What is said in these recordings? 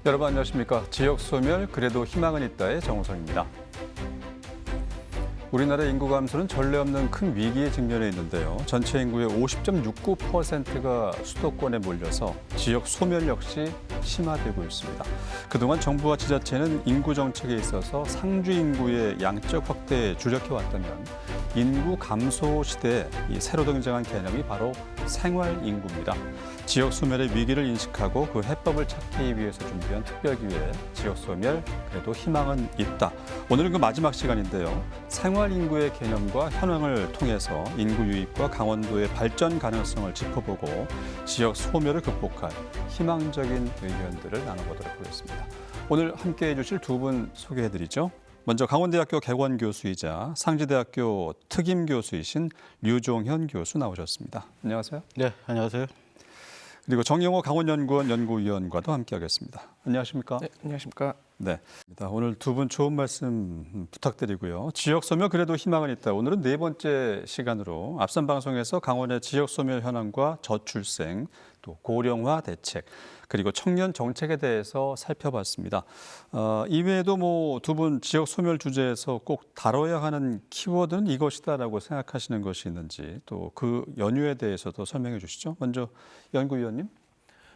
여러분 안녕하십니까? 지역 소멸 그래도 희망은 있다의 정우성입니다. 우리나라 인구 감소는 전례 없는 큰 위기에 직면해 있는데요. 전체 인구의 50.69%가 수도권에 몰려서 지역 소멸 역시 심화되고 있습니다. 그동안 정부와 지자체는 인구 정책에 있어서 상주 인구의 양적 확대에 주력해 왔다면 인구 감소 시대에 이 새로 등장한 개념이 바로 생활 인구입니다. 지역 소멸의 위기를 인식하고 그 해법을 찾기 위해서 준비한 특별기회 지역 소멸 그래도 희망은 있다. 오늘은 그 마지막 시간인데요. 생활 인구의 개념과 현황을 통해서 인구 유입과 강원도의 발전 가능성을 짚어보고 지역 소멸을 극복할 희망적인 의견들을 나눠보도록 하겠습니다. 오늘 함께해 주실 두 분 소개해드리죠. 먼저 강원대학교 객원교수이자 상지대학교 특임교수이신 류종현 교수 나오셨습니다. 안녕하세요. 네, 안녕하세요. 그리고 정영호 강원연구원 연구위원과도 함께하겠습니다. 안녕하십니까? 네, 안녕하십니까? 네, 오늘 두 분 좋은 말씀 부탁드리고요. 지역 소멸 그래도 희망은 있다. 오늘은 네 번째 시간으로 앞선 방송에서 강원의 지역 소멸 현황과 저출생, 또 고령화 대책, 그리고 청년 정책에 대해서 살펴봤습니다. 이외에도 뭐 두 분 지역 소멸 주제에서 꼭 다뤄야 하는 키워드는 이것이다라고 생각하시는 것이 있는지 또 그 연유에 대해서도 설명해 주시죠. 먼저 연구위원님.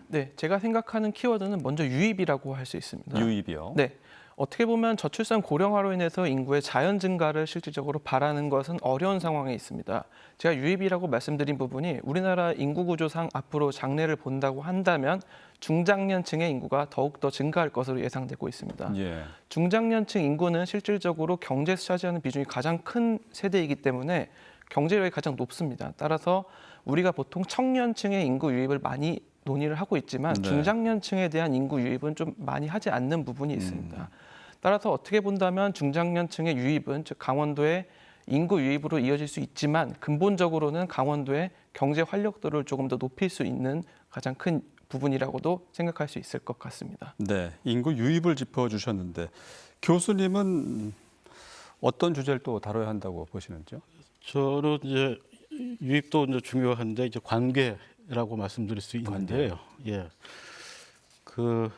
네, 제가 생각하는 키워드는 먼저 유입이라고 할 수 있습니다. 유입이요. 네, 어떻게 보면 저출산 고령화로 인해서 인구의 자연 증가를 실질적으로 바라는 것은 어려운 상황에 있습니다. 제가 유입이라고 말씀드린 부분이 우리나라 인구 구조상 앞으로 장래를 본다고 한다면 중장년층의 인구가 더욱더 증가할 것으로 예상되고 있습니다. 예. 중장년층 인구는 실질적으로 경제에서 차지하는 비중이 가장 큰 세대이기 때문에 경제력이 가장 높습니다. 따라서 우리가 보통 청년층의 인구 유입을 많이 논의를 하고 있지만 네. 중장년층에 대한 인구 유입은 좀 많이 하지 않는 부분이 있습니다. 따라서 어떻게 본다면 중장년층의 유입은 즉 강원도의 인구 유입으로 이어질 수 있지만 근본적으로는 강원도의 경제 활력도를 조금 더 높일 수 있는 가장 큰 부분이라고도 생각할 수 있을 것 같습니다. 네, 인구 유입을 짚어주셨는데 교수님은 어떤 주제를 또 다뤄야 한다고 보시는지요? 저는 이제 유입도 이제 중요한데 이제 관계라고 말씀드릴 수 있는데요. 예, 그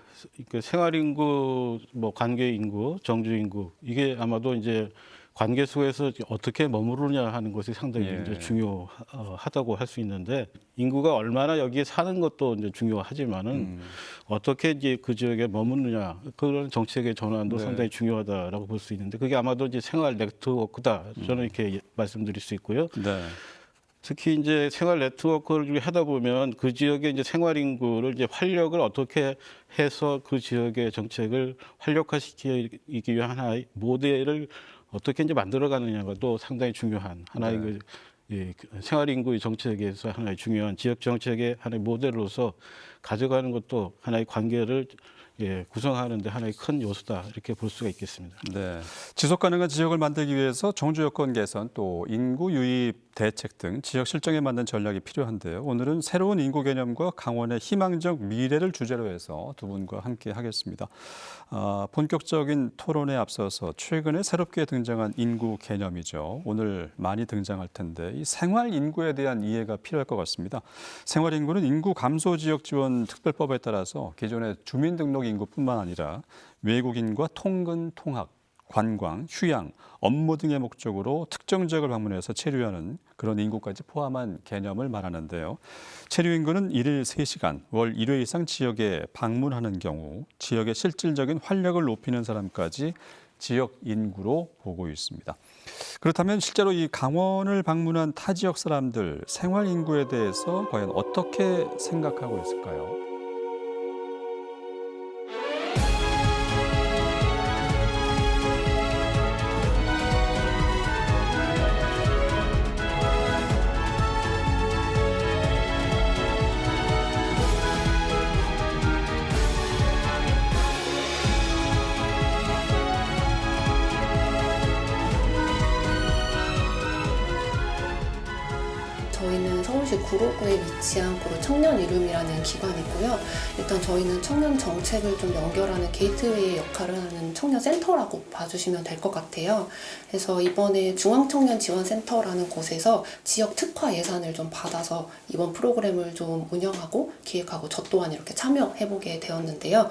생활 인구, 뭐 관계 인구, 정주 인구 이게 아마도 이제 관계 속에서 어떻게 머무르냐 하는 것이 상당히 예. 이제 중요하다고 할 수 있는데 인구가 얼마나 여기에 사는 것도 이제 중요하지만은 어떻게 이제 그 지역에 머무느냐 그런 정책의 전환도 네. 상당히 중요하다라고 볼 수 있는데 그게 아마도 이제 생활 네트워크다 저는 이렇게 말씀드릴 수 있고요. 네. 특히 이제 생활 네트워크를 하다 보면 그 지역의 이제 생활 인구를 이제 활력을 어떻게 해서 그 지역의 정책을 활력화시키기 위한 하나의 모델을 어떻게 이제 만들어가느냐가 또 상당히 중요한 하나의 네. 그 생활 인구의 정책에서 하나의 중요한 지역 정책의 하나의 모델로서 가져가는 것도 하나의 관계를 구성하는데 하나의 큰 요소다 이렇게 볼 수가 있겠습니다. 네. 지속 가능한 지역을 만들기 위해서 정주 여건 개선 또 인구 유입 대책 등 지역 실정에 맞는 전략이 필요한데요. 오늘은 새로운 인구 개념과 강원의 희망적 미래를 주제로 해서 두 분과 함께 하겠습니다. 본격적인 토론에 앞서서 최근에 새롭게 등장한 인구 개념이죠. 오늘 많이 등장할 텐데 이 생활 인구에 대한 이해가 필요할 것 같습니다. 생활 인구는 인구 감소 지역 지원 특별법에 따라서 기존의 주민등록 인구뿐만 아니라 외국인과 통근, 통학, 관광, 휴양, 업무 등의 목적으로 특정 지역을 방문해서 체류하는 그런 인구까지 포함한 개념을 말하는데요. 체류 인구는 일일 3시간, 월 1회 이상 지역에 방문하는 경우 지역의 실질적인 활력을 높이는 사람까지 지역 인구로 보고 있습니다. 그렇다면 실제로 이 강원을 방문한 타 지역 사람들 생활 인구에 대해서 과연 어떻게 생각하고 있을까요? 저희는 서울시 구로구에 위치한 구로 청년 이룸이라는 기관이고요. 일단 저희는 청년 정책을 좀 연결하는 게이트웨이 역할을 하는 청년 센터라고 봐주시면 될 것 같아요. 그래서 이번에 중앙청년지원센터라는 곳에서 지역 특화 예산을 좀 받아서 이번 프로그램을 좀 운영하고 기획하고 저 또한 이렇게 참여해보게 되었는데요.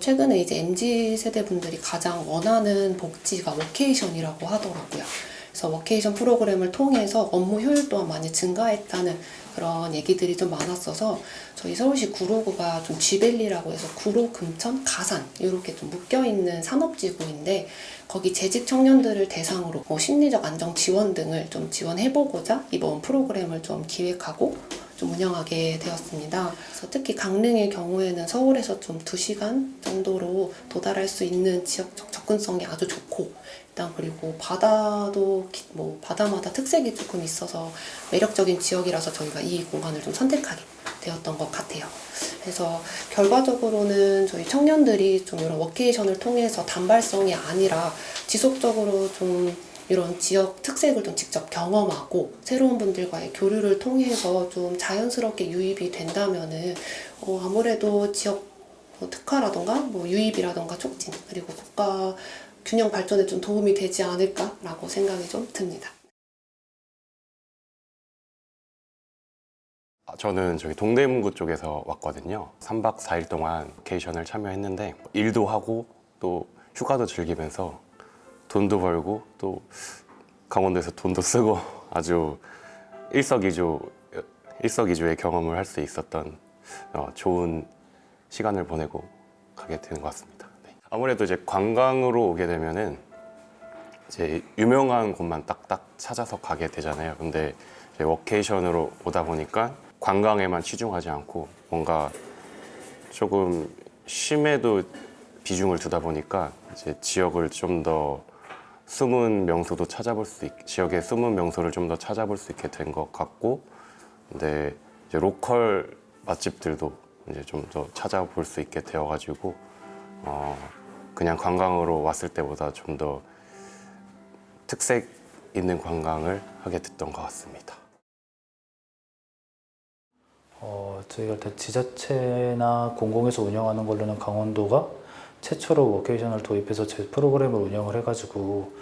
최근에 이제 MZ 세대 분들이 가장 원하는 복지가 워케이션이라고 하더라고요. 그래서 워케이션 프로그램을 통해서 업무 효율 또한 많이 증가했다는 그런 얘기들이 좀 많았어서 저희 서울시 구로구가 좀 G밸리라고 해서 구로, 금천, 가산 이렇게 좀 묶여있는 산업지구인데 거기 재직 청년들을 대상으로 심리적 안정 지원 등을 좀 지원해보고자 이번 프로그램을 좀 기획하고 좀 운영하게 되었습니다. 그래서 특히 강릉의 경우에는 서울에서 좀 2시간 정도로 도달할 수 있는 지역적 접근성이 아주 좋고 일단 그리고 바다도 뭐 바다마다 특색이 조금 있어서 매력적인 지역이라서 저희가 이 공간을 좀 선택하게 되었던 것 같아요. 그래서 결과적으로는 저희 청년들이 좀 이런 워케이션을 통해서 단발성이 아니라 지속적으로 좀 이런 지역 특색을 좀 직접 경험하고 새로운 분들과의 교류를 통해서 좀 자연스럽게 유입이 된다면은 아무래도 지역 특화라던가 뭐 유입이라던가 촉진 그리고 국가 균형 발전에 좀 도움이 되지 않을까라고 생각이 좀 듭니다. 저는 저기 동대문구 쪽에서 왔거든요. 3박 4일 동안 베이션을 참여했는데 일도 하고 또 휴가도 즐기면서 돈도 벌고 또 강원도에서 돈도 쓰고 아주 일석이조의 경험을 할 수 있었던 좋은 시간을 보내고 가게 되는 것 같습니다. 네. 아무래도 이제 관광으로 오게 되면은 이제 유명한 곳만 딱딱 찾아서 가게 되잖아요. 근데 이제 워케이션으로 오다 보니까 관광에만 치중하지 않고 뭔가 조금 쉼에도 비중을 두다 보니까 이제 지역을 좀 더 숨은 명소도 지역의 숨은 명소를 좀 더 찾아볼 수 있게 된 것 같고, 근데 이제 로컬 맛집들도 이제 좀 더 찾아볼 수 있게 되어가지고 그냥 관광으로 왔을 때보다 좀 더 특색 있는 관광을 하게 됐던 것 같습니다. 저희가 일단 지자체나 공공에서 운영하는 걸로는 강원도가 최초로 워케이션을 도입해서 제 프로그램을 운영을 해가지고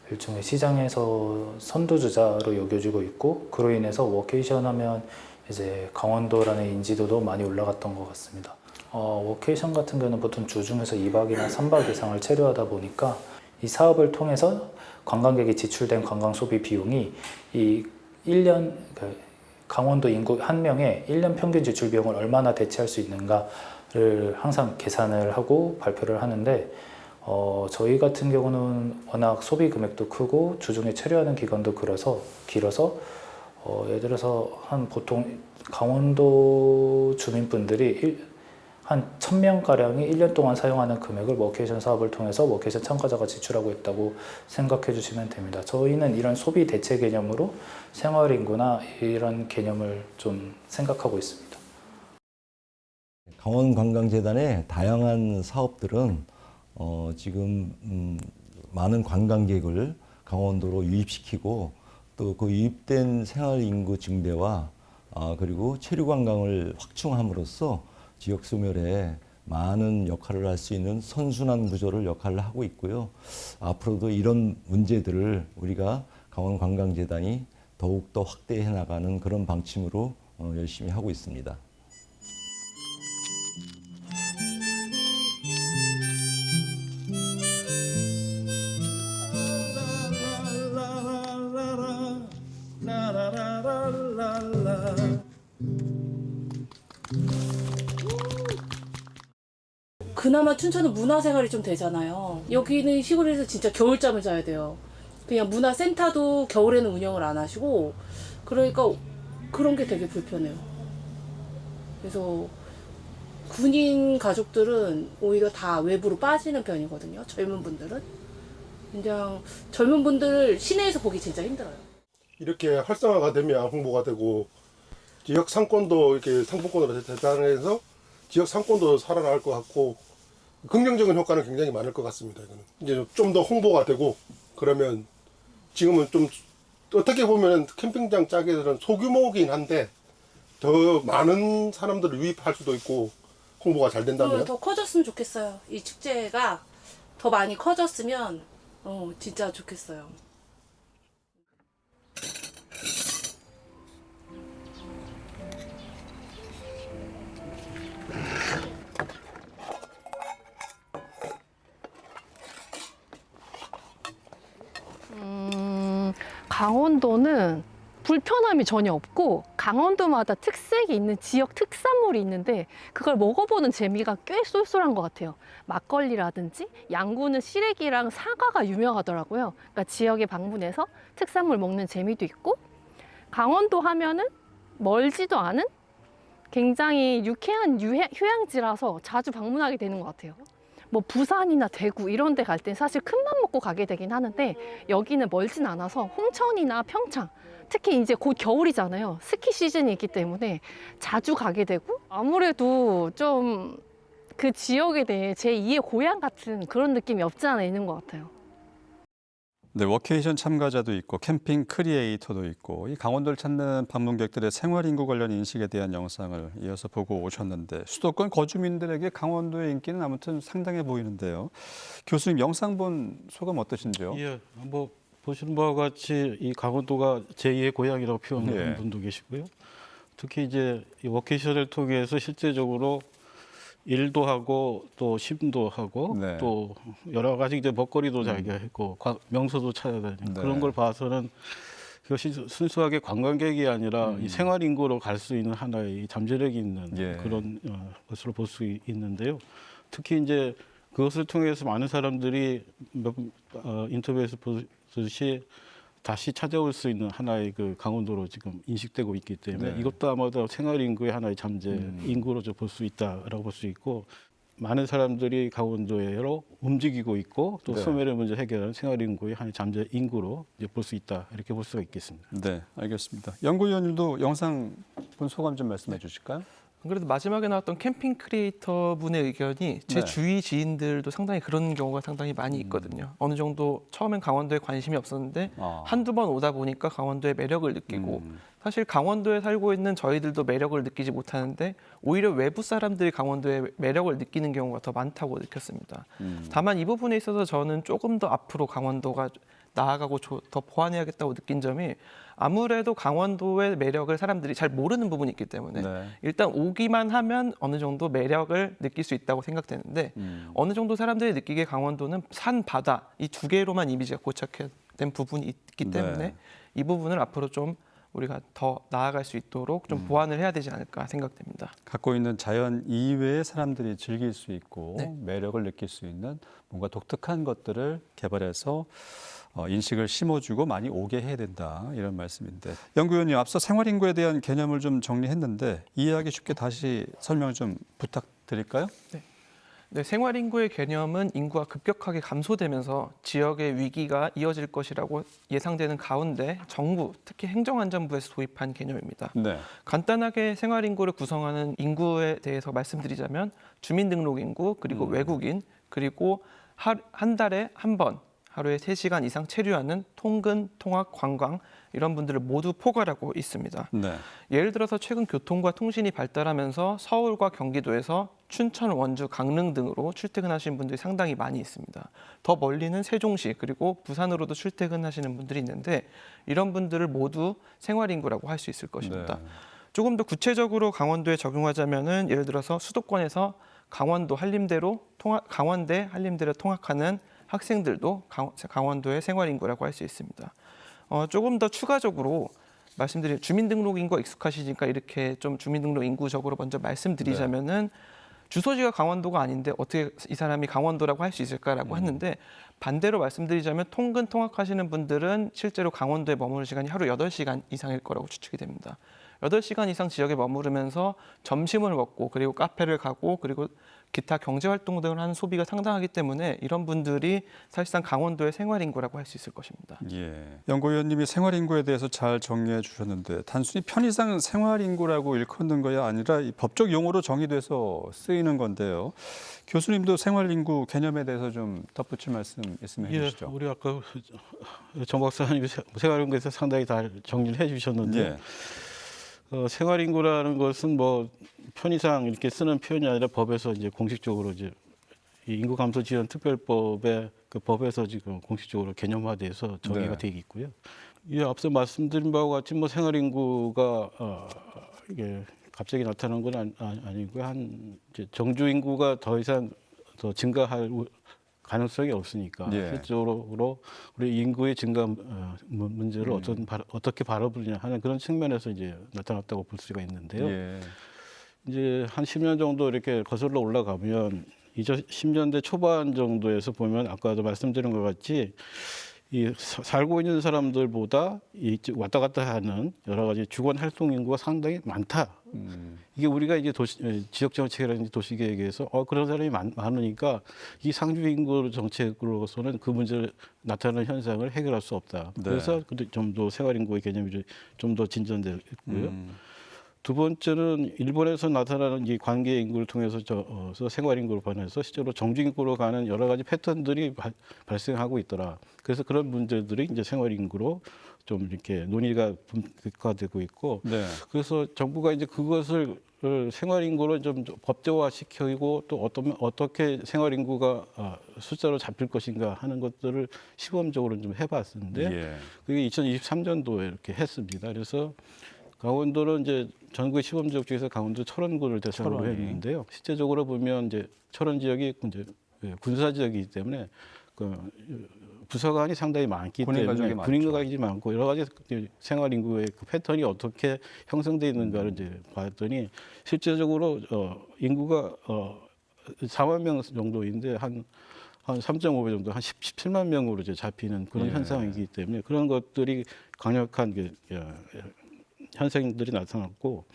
일종의 시장에서 선두주자로 여겨지고 있고, 그로 인해서 워케이션 하면 이제 강원도라는 인지도도 많이 올라갔던 것 같습니다. 워케이션 같은 경우는 보통 주중에서 2박이나 3박 이상을 체류하다 보니까 이 사업을 통해서 관광객이 지출된 관광 소비 비용이 이 1년 강원도 인구 한 명의 1년 평균 지출 비용을 얼마나 대체할 수 있는가를 항상 계산을 하고 발표를 하는데, 저희 같은 경우는 워낙 소비 금액도 크고 주중에 체류하는 기간도 길어서 예를 들어서 한 보통 강원도 주민분들이 한 1000명가량이 1년 동안 사용하는 금액을 워케이션 사업을 통해서 워케이션 참가자가 지출하고 있다고 생각해 주시면 됩니다. 저희는 이런 소비 대체 개념으로 생활인구나 이런 개념을 좀 생각하고 있습니다. 강원관광재단의 다양한 사업들은 지금 많은 관광객을 강원도로 유입시키고 또 그 유입된 생활인구 증대와 그리고 체류관광을 확충함으로써 지역 소멸에 많은 역할을 할 수 있는 선순환 구조를 역할을 하고 있고요. 앞으로도 이런 문제들을 우리가 강원관광재단이 더욱더 확대해 나가는 그런 방침으로 열심히 하고 있습니다. 그나마 춘천은 문화생활이 좀 되잖아요. 여기는 시골에서 진짜 겨울잠을 자야 돼요. 그냥 문화센터도 겨울에는 운영을 안 하시고, 그러니까 그런 게 되게 불편해요. 그래서 군인 가족들은 오히려 다 외부로 빠지는 편이거든요. 젊은 분들은. 그냥 젊은 분들 시내에서 보기 진짜 힘들어요. 이렇게 활성화가 되면 홍보가 되고 지역 상권도 이렇게 상품권으로 대단해서 지역 상권도 살아날 것 같고 긍정적인 효과는 굉장히 많을 것 같습니다. 이거는 이제 좀 더 홍보가 되고 그러면 지금은 좀 어떻게 보면 캠핑장 짜기들은 소규모긴 한데 더 많은 사람들을 유입할 수도 있고 홍보가 잘 된다면 더 커졌으면 좋겠어요. 이 축제가 더 많이 커졌으면 진짜 좋겠어요. 강원도는 불편함이 전혀 없고 강원도마다 특색이 있는 지역 특산물이 있는데 그걸 먹어보는 재미가 꽤 쏠쏠한 것 같아요. 막걸리라든지 양구는 시래기랑 사과가 유명하더라고요. 그러니까 지역에 방문해서 특산물 먹는 재미도 있고 강원도 하면은 멀지도 않은 굉장히 유쾌한 휴양지라서 자주 방문하게 되는 것 같아요. 뭐 부산이나 대구 이런 데 갈 땐 사실 큰맘 먹고 가게 되긴 하는데 여기는 멀진 않아서 홍천이나 평창 특히 이제 곧 겨울이잖아요. 스키 시즌이 있기 때문에 자주 가게 되고 아무래도 좀 그 지역에 대해 제2의 고향 같은 그런 느낌이 없지 않아 있는 것 같아요. 네, 워케이션 참가자도 있고 캠핑 크리에이터도 있고 이 강원도를 찾는 방문객들의 생활 인구 관련 인식에 대한 영상을 이어서 보고 오셨는데 수도권 거주민들에게 강원도의 인기는 아무튼 상당해 보이는데요. 교수님 영상 본 소감 어떠신지요? 예, 뭐 보시는 바와 같이 이 강원도가 제2의 고향이라고 표현하는 예. 분도 계시고요. 특히 이제 이 워케이션을 통해서 실제적으로 일도 하고 또 쉼도 하고 네. 또 여러 가지 이제 먹거리도 자기가 했고 명소도 찾아다니고 네. 그런 걸 봐서는 그것이 순수하게 관광객이 아니라 이 생활 인구로 갈 수 있는 하나의 잠재력이 있는 예. 그런 것으로 볼 수 있는데요. 특히 이제 그것을 통해서 많은 사람들이 인터뷰에서 보듯이 다시 찾아올 수 있는 하나의 그 강원도로 지금 인식되고 있기 때문에 네. 이것도 아마도 생활 인구의 하나의 잠재 인구로 볼 수 있다라고 볼 수 있고 많은 사람들이 강원도로 움직이고 있고 또 네. 소멸의 문제 해결하는 생활 인구의 하나의 잠재 인구로 볼 수 있다 이렇게 볼 수가 있겠습니다. 네, 알겠습니다. 연구위원님도 영상 본 소감 좀 말씀해 주실까요? 안 그래도 마지막에 나왔던 캠핑 크리에이터 분의 의견이 제 네. 주위 지인들도 상당히 그런 경우가 상당히 많이 있거든요. 어느 정도 처음엔 강원도에 관심이 없었는데 한두 번 오다 보니까 강원도의 매력을 느끼고 사실 강원도에 살고 있는 저희들도 매력을 느끼지 못하는데 오히려 외부 사람들이 강원도의 매력을 느끼는 경우가 더 많다고 느꼈습니다. 다만 이 부분에 있어서 저는 조금 더 앞으로 강원도가 나아가고 더 보완해야겠다고 느낀 점이 아무래도 강원도의 매력을 사람들이 잘 모르는 부분이 있기 때문에 네. 일단 오기만 하면 어느 정도 매력을 느낄 수 있다고 생각되는데 어느 정도 사람들이 느끼기에 강원도는 산, 바다 이 두 개로만 이미지가 고착된 부분이 있기 때문에 네. 이 부분을 앞으로 좀 우리가 더 나아갈 수 있도록 좀 보완을 해야 되지 않을까 생각됩니다. 갖고 있는 자연 이외의 사람들이 즐길 수 있고 네. 매력을 느낄 수 있는 뭔가 독특한 것들을 개발해서 인식을 심어주고 많이 오게 해야 된다 이런 말씀인데 연구위원님 앞서 생활인구에 대한 개념을 좀 정리했는데 이해하기 쉽게 다시 설명 좀 부탁드릴까요? 네, 생활인구의 개념은 인구가 급격하게 감소되면서 지역의 위기가 이어질 것이라고 예상되는 가운데 정부, 특히 행정안전부에서 도입한 개념입니다. 네. 간단하게 생활인구를 구성하는 인구에 대해서 말씀드리자면 주민등록인구, 그리고 외국인, 그리고 한 달에 한 번 하루에 3시간 이상 체류하는 통근, 통학, 관광 이런 분들을 모두 포괄하고 있습니다. 네. 예를 들어서 최근 교통과 통신이 발달하면서 서울과 경기도에서 춘천, 원주, 강릉 등으로 출퇴근하시는 분들이 상당히 많이 있습니다. 더 멀리는 세종시 그리고 부산으로도 출퇴근하시는 분들이 있는데 이런 분들을 모두 생활인구라고 할 수 있을 것입니다. 네. 조금 더 구체적으로 강원도에 적용하자면은 예를 들어서 수도권에서 강원도 한림대로 강원대 한림대로 통학하는 학생들도 강원도의 생활인구라고 할 수 있습니다. 조금 더 추가적으로 말씀드린 주민등록인구가 익숙하시니까 이렇게 좀 주민등록 인구적으로 먼저 말씀드리자면은 주소지가 강원도가 아닌데 어떻게 이 사람이 강원도라고 할 수 있을까라고 했는데 반대로 말씀드리자면 통근 통학하시는 분들은 실제로 강원도에 머무는 시간이 하루 8시간 이상일 거라고 추측이 됩니다. 8시간 이상 지역에 머무르면서 점심을 먹고 그리고 카페를 가고 그리고 기타 경제활동 등을 하는 소비가 상당하기 때문에 이런 분들이 사실상 강원도의 생활인구라고 할 수 있을 것입니다. 예. 연구위원님이 생활인구에 대해서 잘 정리해 주셨는데 단순히 편의상 생활인구라고 일컫는 거야 아니라 이 법적 용어로 정의돼서 쓰이는 건데요. 교수님도 생활인구 개념에 대해서 좀 덧붙일 말씀 있으면 해주시죠. 우리 아까 정 박사님이 생활인구에서 상당히 잘 정리를 해주셨는데 예. 생활 인구라는 것은 뭐 편의상 이렇게 쓰는 표현이 아니라 법에서 이제 공식적으로 이제 이 인구 감소 지원 특별법의 그 법에서 지금 공식적으로 개념화돼서 정의가 되어 있고요. 이 앞서 말씀드린 바와 같이 뭐 생활 인구가 이게 갑자기 나타난 건 아니고요. 한 이제 정주 인구가 더 이상 더 증가할 가능성이 없으니까 예. 실질적으로 우리 인구의 증가 문제를 어떻게 바라보느냐 하는 그런 측면에서 이제 나타났다고 볼 수가 있는데요. 예. 이제 한 10년 정도 이렇게 거슬러 올라가면 2010년대 초반 정도에서 보면 아까도 말씀드린 것 같이 이 살고 있는 사람들보다 이 왔다 갔다 하는 여러 가지 주거 활동 인구가 상당히 많다. 이게 우리가 이제 지역 정책이라든지 도시 계획에서 그런 사람이 많으니까 이 상주 인구 정책으로서는 그 문제를 나타나는 현상을 해결할 수 없다. 네. 그래서 좀 더 생활 인구의 개념이 좀 더 진전됐고요. 두 번째는 일본에서 나타나는 이 관계 인구를 통해서 생활 인구로 변해서 실제로 정주 인구로 가는 여러 가지 패턴들이 발생하고 있더라. 그래서 그런 문제들이 이제 생활 인구로 좀 이렇게 논의가 분과되고 있고, 네. 그래서 정부가 이제 그것을 생활 인구로 좀 법제화시키고 또 어떻게 생활 인구가 숫자로 잡힐 것인가 하는 것들을 시범적으로 좀 해봤는데, 예. 그게 2023년도에 이렇게 했습니다. 그래서 강원도는 이제 전국의 시범 지역 중에서 강원도 철원군을 대상으로 철원이. 했는데요. 실제적으로 보면 이제 철원 지역이 이제 군사 지역이기 때문에 그 부서관이 상당히 많기 군인 가족이 때문에 많죠. 군인 가족이 많고 여러 가지 생활 인구의 그 패턴이 어떻게 형성돼 있는가를 이제 봤더니 실제적으로 인구가 4만 명 정도인데 한 3.5배 정도, 한 17만 명으로 이제 잡히는 그런 예. 현상이기 때문에 그런 것들이 강력한 현상들이 나타났고,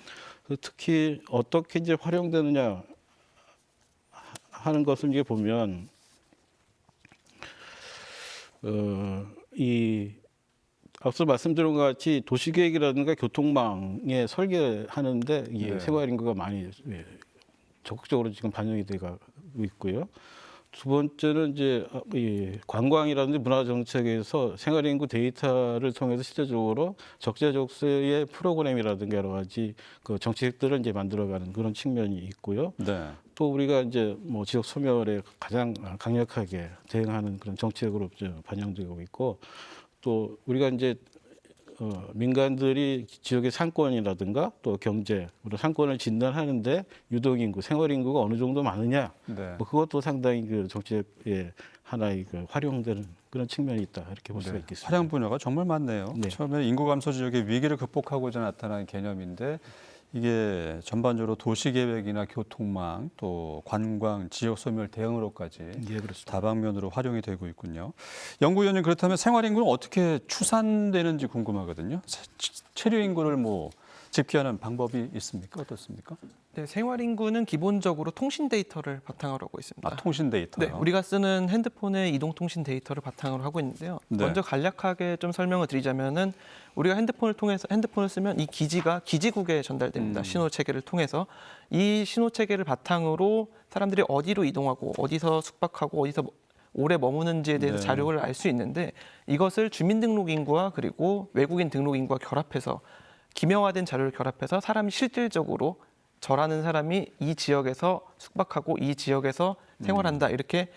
특히 어떻게 이제 활용되느냐 하는 것을 이제 보면 이 앞서 말씀드린 것 같이 도시계획이라든가 교통망에 설계하는데 이게 네. 생활 인구가 많이 적극적으로 지금 반영이 되고 있고요. 두 번째는 이제 이 관광이라든지 문화 정책에서 생활 인구 데이터를 통해서 실제적으로 적재적소의 프로그램이라든가 여러 가지 그 정책들을 이제 만들어가는 그런 측면이 있고요. 네. 또 우리가 이제 뭐 지역 소멸에 가장 강력하게 대응하는 그런 정책으로 반영되고 있고, 또 우리가 이제 민간들이 지역의 상권이라든가 또 경제, 상권을 진단하는데 유동인구, 생활인구가 어느 정도 많으냐, 네. 뭐 그것도 상당히 그 정책의 하나의 그 활용되는 그런 측면이 있다 이렇게 볼 수가 네. 있겠습니다. 활용 분야가 정말 많네요. 네. 처음에 인구 감소 지역의 위기를 극복하고자 나타난 개념인데 이게 전반적으로 도시 계획이나 교통망 또 관광, 지역 소멸 대응으로까지 예, 그렇습니다. 다방면으로 활용이 되고 있군요. 연구위원님, 그렇다면 생활 인구는 어떻게 추산되는지 궁금하거든요. 체류 인구를 뭐 집계하는 방법이 있습니까? 어떻습니까? 네, 생활 인구는 기본적으로 통신 데이터를 바탕으로 하고 있습니다. 통신 데이터. 네, 우리가 쓰는 핸드폰의 이동 통신 데이터를 바탕으로 하고 있는데요. 네. 먼저 간략하게 좀 설명을 드리자면은 우리가 핸드폰을 쓰면 이 기지가 기지국에 전달됩니다. 신호 체계를 통해서 이 신호 체계를 바탕으로 사람들이 어디로 이동하고 어디서 숙박하고 어디서 오래 머무는지에 대해서 네. 자료를 알 수 있는데, 이것을 주민등록 인구와 그리고 외국인 등록 인구와 결합해서 기명화된 자료를 결합해서 사람이 실질적으로 저라는 사람이 이 지역에서 숙박하고 이 지역에서 생활한다, 이렇게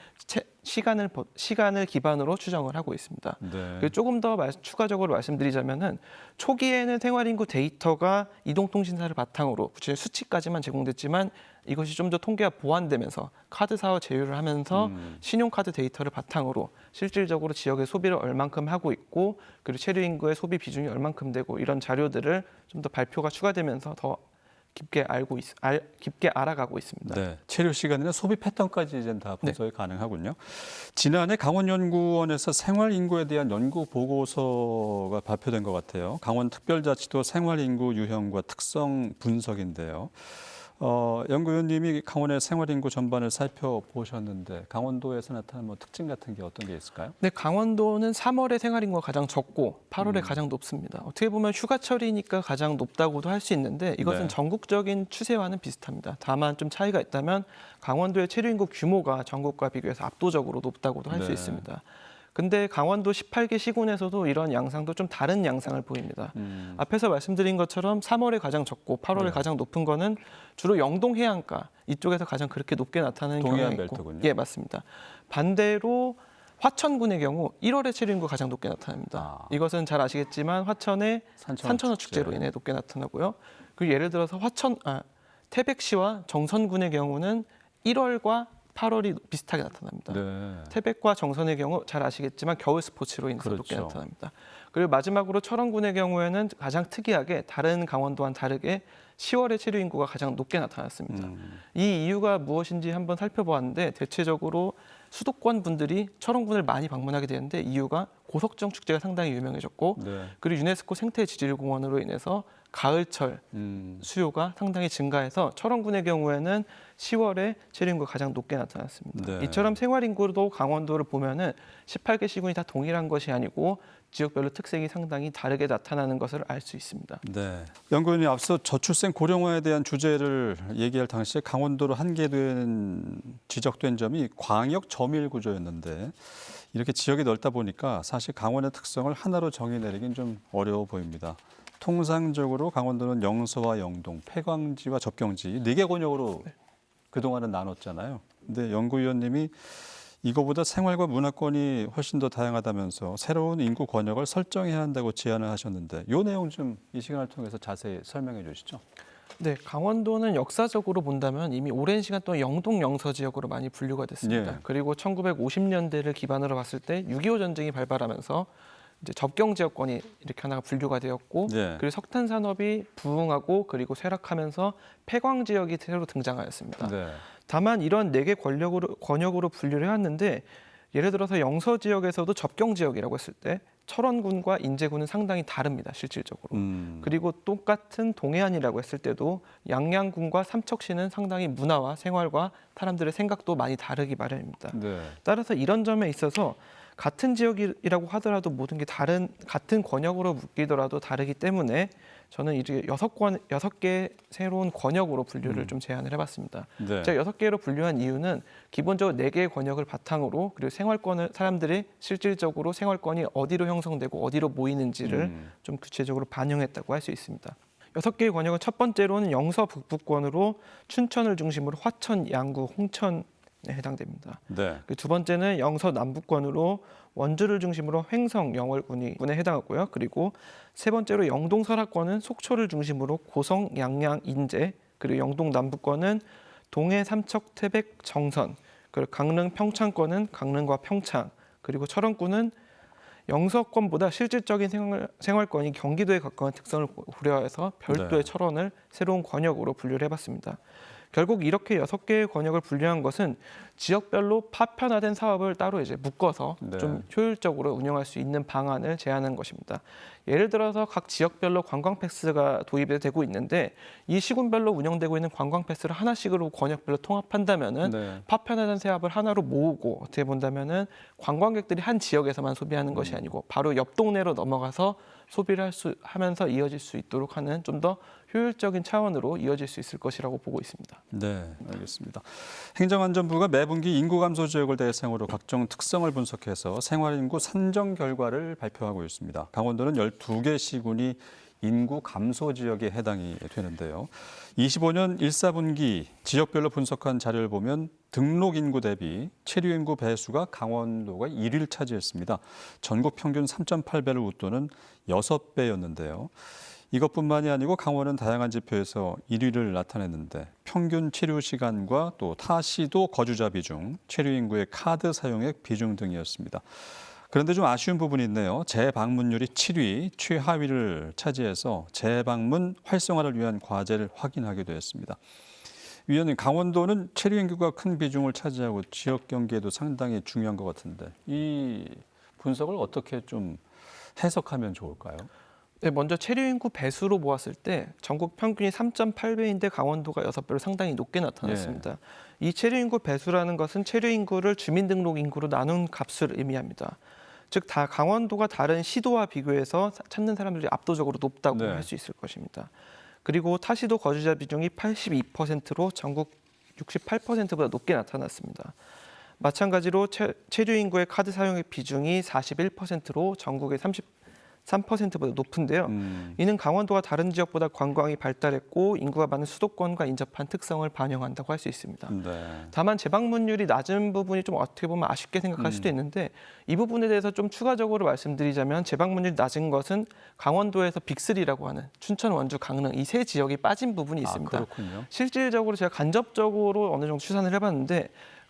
시간을 기반으로 추정을 하고 있습니다. 네. 그리고 조금 더 추가적으로 말씀드리자면은 초기에는 생활인구 데이터가 이동통신사를 바탕으로 구체적인 수치까지만 제공됐지만 이것이 좀 더 통계가 보완되면서 카드사와 제휴를 하면서 신용카드 데이터를 바탕으로 실질적으로 지역의 소비를 얼만큼 하고 있고 그리고 체류인구의 소비 비중이 얼만큼 되고 이런 자료들을 좀 더 발표가 추가되면서 더 깊게 알아가고 있습니다. 네, 체류 시간이나 소비 패턴까지 이제 다 분석이 가능하군요. 지난해 강원연구원에서 생활 인구에 대한 연구 보고서가 발표된 것 같아요. 강원특별자치도 생활 인구 유형과 특성 분석인데요. 연구위원님이 강원의 생활 인구 전반을 살펴보셨는데 강원도에서 나타난 뭐 특징 같은 게 어떤 게 있을까요? 네, 강원도는 3월에 생활 인구가 가장 적고 8월에 가장 높습니다. 어떻게 보면 휴가철이니까 가장 높다고도 할 수 있는데 이것은 네. 전국적인 추세와는 비슷합니다. 다만 좀 차이가 있다면 강원도의 체류 인구 규모가 전국과 비교해서 압도적으로 높다고도 할 수 네. 있습니다. 근데 강원도 18개 시군에서도 이런 양상도 좀 다른 양상을 보입니다. 앞에서 말씀드린 것처럼 3월에 가장 적고 8월에 네. 가장 높은 거는 주로 영동 해안가 이쪽에서 가장 그렇게 높게 나타나는 동해안 경향이 있고, 벨트군요. 예, 맞습니다. 반대로 화천군의 경우 1월에 체류 인구가 가장 높게 나타납니다. 이것은 잘 아시겠지만 화천의 산천어 축제로 인해 높게 나타나고요. 그리고 예를 들어서 태백시와 정선군의 경우는 1월과 8월이 비슷하게 나타납니다. 네. 태백과 정선의 경우 잘 아시겠지만 겨울 스포츠로 인해서 높게 그렇죠. 나타납니다. 그리고 마지막으로 철원군의 경우에는 가장 특이하게 다른 강원도와는 다르게 10월에 체류 인구가 가장 높게 나타났습니다. 이 이유가 무엇인지 한번 살펴보았는데 대체적으로 수도권 분들이 철원군을 많이 방문하게 되는데 이유가 고석정 축제가 상당히 유명해졌고 네. 그리고 유네스코 생태지질공원으로 인해서 가을철 수요가 상당히 증가해서 철원군의 경우에는 10월에 체류 인구가 가장 높게 나타났습니다. 네. 이처럼 생활 인구도 강원도를 보면은 18개 시군이 다 동일한 것이 아니고 지역별로 특색이 상당히 다르게 나타나는 것을 알 수 있습니다. 네. 연구원이 앞서 저출생 고령화에 대한 주제를 얘기할 당시에 강원도로 지적된 점이 광역 점일 구조였는데 이렇게 지역이 넓다 보니까 사실 강원의 특성을 하나로 정의 내리긴 좀 어려워 보입니다. 통상적으로 강원도는 영서와 영동, 폐광지와 접경지 4개 권역으로 그동안은 나눴잖아요. 근데 연구위원님이 이거보다 생활과 문화권이 훨씬 더 다양하다면서 새로운 인구 권역을 설정해야 한다고 제안을 하셨는데 이 내용 좀 이 시간을 통해서 자세히 설명해 주시죠. 네, 강원도는 역사적으로 본다면 이미 오랜 시간 동안 영동 영서 지역으로 많이 분류가 됐습니다. 예. 그리고 1950년대를 기반으로 봤을 때 6.25 전쟁이 발발하면서 이제 접경 지역권이 이렇게 하나가 분류가 되었고 예. 그리고 석탄 산업이 부흥하고 그리고 쇠락하면서 폐광 지역이 새로 등장하였습니다. 네. 다만 이런 4개 권역으로 분류를 해왔는데 예를 들어서 영서 지역에서도 접경 지역이라고 했을 때 철원군과 인제군은 상당히 다릅니다. 실질적으로. 그리고 똑같은 동해안이라고 했을 때도 양양군과 삼척시는 상당히 문화와 생활과 사람들의 생각도 많이 다르기 마련입니다. 네. 따라서 이런 점에 있어서 같은 지역이라고 하더라도 모든 게 같은 권역으로 묶이더라도 다르기 때문에 저는 이제 6개 새로운 권역으로 분류를 좀 제안을 해봤습니다. 네. 제가 6개로 분류한 이유는 기본적으로 4개의 권역을 바탕으로 그리고 사람들이 실질적으로 생활권이 어디로 형성되고 어디로 모이는지를 좀 구체적으로 반영했다고 할 수 있습니다. 6개의 권역은 첫 번째로는 영서 북부권으로 춘천을 중심으로 화천, 양구, 홍천에 해당됩니다. 네. 두 번째는 영서 남부권으로 원주를 중심으로 횡성, 영월군에 해당하고요. 그리고 세 번째로 영동 설하권은 속초를 중심으로 고성, 양양, 인제, 그리고 영동 남부권은 동해, 삼척, 태백, 정선, 그리고 강릉, 평창권은 강릉과 평창, 그리고 철원군은 영서권보다 실질적인 생활권이 경기도에 가까운 특성을 고려해서 별도의 네. 철원을 새로운 권역으로 분류를 해봤습니다. 결국 이렇게 6개의 권역을 분류한 것은 지역별로 파편화된 사업을 따로 이제 묶어서 네. 좀 효율적으로 운영할 수 있는 방안을 제안한 것입니다. 예를 들어서 각 지역별로 관광 패스가 도입이 되고 있는데 이 시군별로 운영되고 있는 관광 패스를 하나씩으로 권역별로 통합한다면은 네. 파편화된 사업을 하나로 모으고 어떻게 본다면은 관광객들이 한 지역에서만 소비하는 것이 아니고 바로 옆 동네로 넘어가서 소비를 하면서 이어질 수 있도록 하는 좀 더 효율적인 차원으로 이어질 수 있을 것이라고 보고 있습니다. 네, 알겠습니다. 행정안전부가 매분기 인구 감소 지역을 대상으로 각종 특성을 분석해서 생활인구 산정 결과를 발표하고 있습니다. 강원도는 12개 시군이 인구 감소 지역에 해당이 되는데요. 25년 1사분기 지역별로 분석한 자료를 보면 등록 인구 대비 체류 인구 배수가 강원도가 1위를 차지했습니다. 전국 평균 3.8배를 웃도는 6배였는데요. 이것뿐만이 아니고 강원은 다양한 지표에서 1위를 나타냈는데 평균 체류 시간과 또 타시도 거주자 비중, 체류 인구의 카드 사용액 비중 등이었습니다. 그런데 좀 아쉬운 부분이 있네요. 재방문율이 7위, 최하위를 차지해서 재방문 활성화를 위한 과제를 확인하기도 했습니다. 위원님, 강원도는 체류 인구가 큰 비중을 차지하고 지역 경기에도 상당히 중요한 것 같은데 이 분석을 어떻게 좀 해석하면 좋을까요? 네, 먼저 체류 인구 배수로 보았을 때 전국 평균이 3.8배인데 강원도가 6배로 상당히 높게 나타났습니다. 이 체류 인구 배수라는 것은 체류 인구를 주민등록 인구로 나눈 값을 의미합니다. 즉, 다 강원도가 다른 시도와 비교해서 찾는 사람들이 압도적으로 높다고 할 수 있을 것입니다. 그리고 타시도 거주자 비중이 82%로 전국 68%보다 높게 나타났습니다. 마찬가지로 체류 인구의 카드 사용의 비중이 41%로 전국의 33%보다 높은데요. 이는 강원도가 다른 지역보다 관광이 발달했고 인구가 많은 수도권과 인접한 특성을 반영한다고 할 수 있습니다. 네. 다만 재방문율이 낮은 부분이 좀 어떻게 보면 아쉽게 생각할 수도 있는데 이 부분에 대해서 좀 추가적으로 말씀드리자면 재방문율이 낮은 것은 강원도에서 빅3라고 하는 춘천, 원주, 강릉 이 세 지역이 빠진 부분이 있습니다. 그렇군요. 실질적으로 제가 간접적으로 어느 정도 추산을 해봤는데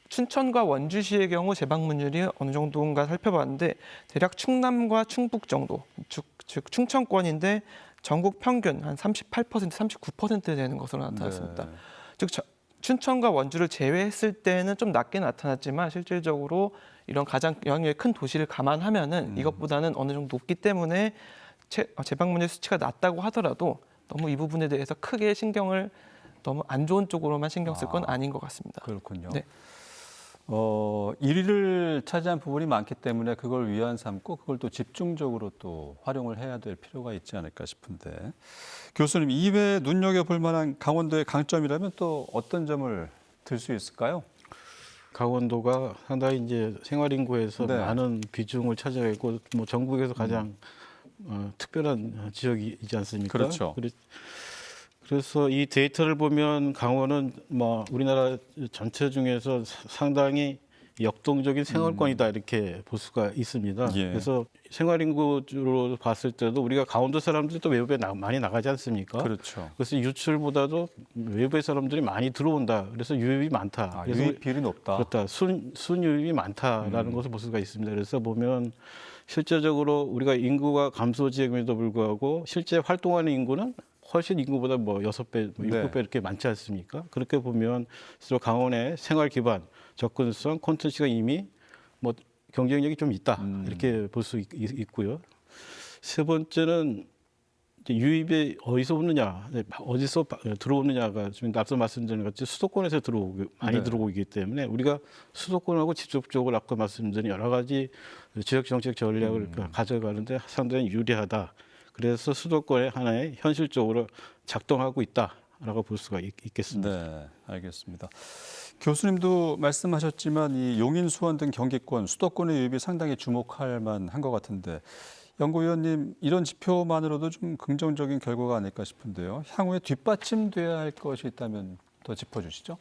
춘천과 원주시의 경우 재방문율이 어느 정도인가 살펴봤는데 대략 충남과 충북 정도, 즉 충청권인데 전국 평균 한 38%, 39% 되는 것으로 나타났습니다. 네. 즉 춘천과 원주를 제외했을 때는 좀 낮게 나타났지만 실질적으로 이런 가장 영향력이 큰 도시를 감안하면은 이것보다는 어느 정도 높기 때문에 재방문율 수치가 낮다고 하더라도 너무 이 부분에 대해서 크게 신경을 너무 안 좋은 쪽으로만 신경 쓸 건 아닌 것 같습니다. 그렇군요. 네. 1위를 차지한 부분이 많기 때문에 그걸 위안 삼고 그걸 또 집중적으로 또 활용을 해야 될 필요가 있지 않을까 싶은데 교수님 이외에 눈여겨볼 만한 강원도의 강점이라면 또 어떤 점을 들 수 있을까요? 강원도가 상당히 이제 생활 인구에서 네. 많은 비중을 차지하고 뭐 전국에서 가장 특별한 지역이지 않습니까? 그렇죠. 그래서 이 데이터를 보면 강원은 뭐 우리나라 전체 중에서 상당히 역동적인 생활권이다 이렇게 볼 수가 있습니다. 예. 그래서 생활 인구로 봤을 때도 우리가 강원도 사람들이 또 외부에 많이 나가지 않습니까? 그렇죠. 그래서 유출보다도 외부의 사람들이 많이 들어온다. 그래서 유입이 많다. 그래서 유입비율이 높다. 그렇다. 순유입이 많다라는 것을 볼 수가 있습니다. 그래서 보면 실제적으로 우리가 인구가 감소 지역임에도 불구하고 실제 활동하는 인구는 훨씬 인구보다 뭐 6배, 7배 이렇게 많지 않습니까? 그렇게 보면 스스로 강원의 생활 기반, 접근성, 콘텐츠가 이미 뭐 경쟁력이 좀 있다 이렇게 볼 수 있고요. 세 번째는 이제 유입이 어디서 오느냐, 어디서 들어오느냐가 지금 앞서 말씀드린 것 같이 수도권에서 많이 들어오고 있기 때문에 우리가 수도권하고 직접적으로 아까 말씀드린 여러 가지 지역 정책 전략을 가져가는데 상당히 유리하다. 그래서 수도권의 하나의 현실적으로 작동하고 있다라고 볼 수가 있겠습니다. 네, 알겠습니다. 교수님도 말씀하셨지만 이 용인, 수원 등 경기권, 수도권의 유입이 상당히 주목할 만한 것 같은데 연구위원님 이런 지표만으로도 좀 긍정적인 결과가 아닐까 싶은데요. 향후에 뒷받침돼야 할 것이 있다면 더 짚어주시죠.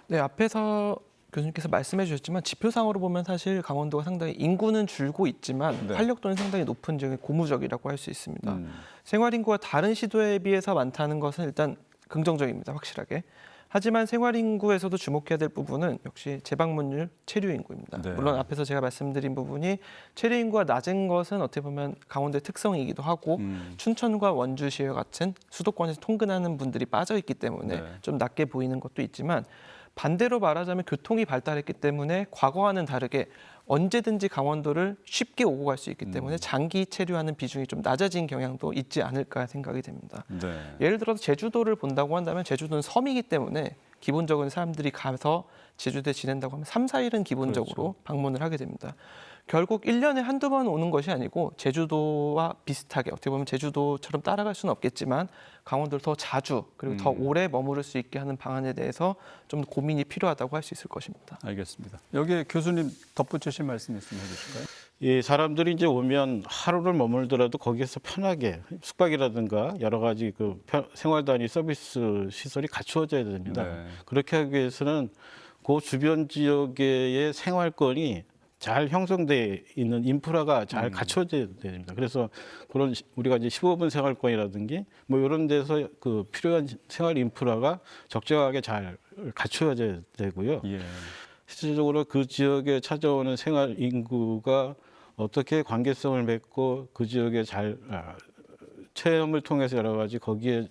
네, 앞에서 교수님께서 말씀해 주셨지만 지표상으로 보면 사실 강원도가 상당히 인구는 줄고 있지만 활력도는 상당히 높은 지역의 고무적이라고 할 수 있습니다. 생활 인구가 다른 시도에 비해서 많다는 것은 일단 긍정적입니다. 확실하게. 하지만 생활 인구에서도 주목해야 될 부분은 역시 재방문율, 체류 인구입니다. 네. 물론 앞에서 제가 말씀드린 부분이 체류 인구가 낮은 것은 어떻게 보면 강원도의 특성이기도 하고 춘천과 원주시와 같은 수도권에서 통근하는 분들이 빠져 있기 때문에 좀 낮게 보이는 것도 있지만 반대로 말하자면 교통이 발달했기 때문에 과거와는 다르게 언제든지 강원도를 쉽게 오고 갈 수 있기 때문에 장기 체류하는 비중이 좀 낮아진 경향도 있지 않을까 생각이 됩니다. 네. 예를 들어서 제주도를 본다고 한다면 제주도는 섬이기 때문에 기본적으로 사람들이 가서 제주도에 지낸다고 하면 3, 4일은 기본적으로 방문을 하게 됩니다. 결국 1년에 한두 번 오는 것이 아니고 제주도와 비슷하게 어떻게 보면 제주도처럼 따라갈 수는 없겠지만 강원도를 더 자주 그리고 더 오래 머무를 수 있게 하는 방안에 대해서 좀 고민이 필요하다고 할 수 있을 것입니다. 알겠습니다. 여기에 교수님 덧붙이실 말씀 있으면 해주실까요? 이 사람들이 이제 오면 하루를 머물더라도 거기에서 편하게 숙박이라든가 여러 가지 그 생활 단위 서비스 시설이 갖추어져야 됩니다. 네. 그렇게 하기 위해서는 그 주변 지역의 생활권이 잘 형성돼 있는 인프라가 잘 갖춰져야 됩니다. 그래서 그런 우리가 이제 15분 생활권이라든지 뭐 이런 데서 그 필요한 생활 인프라가 적정하게 잘 갖춰져야 되고요. 예. 실질적으로 그 지역에 찾아오는 생활 인구가 어떻게 관계성을 맺고 그 지역에 잘 체험을 통해서 여러 가지 거기에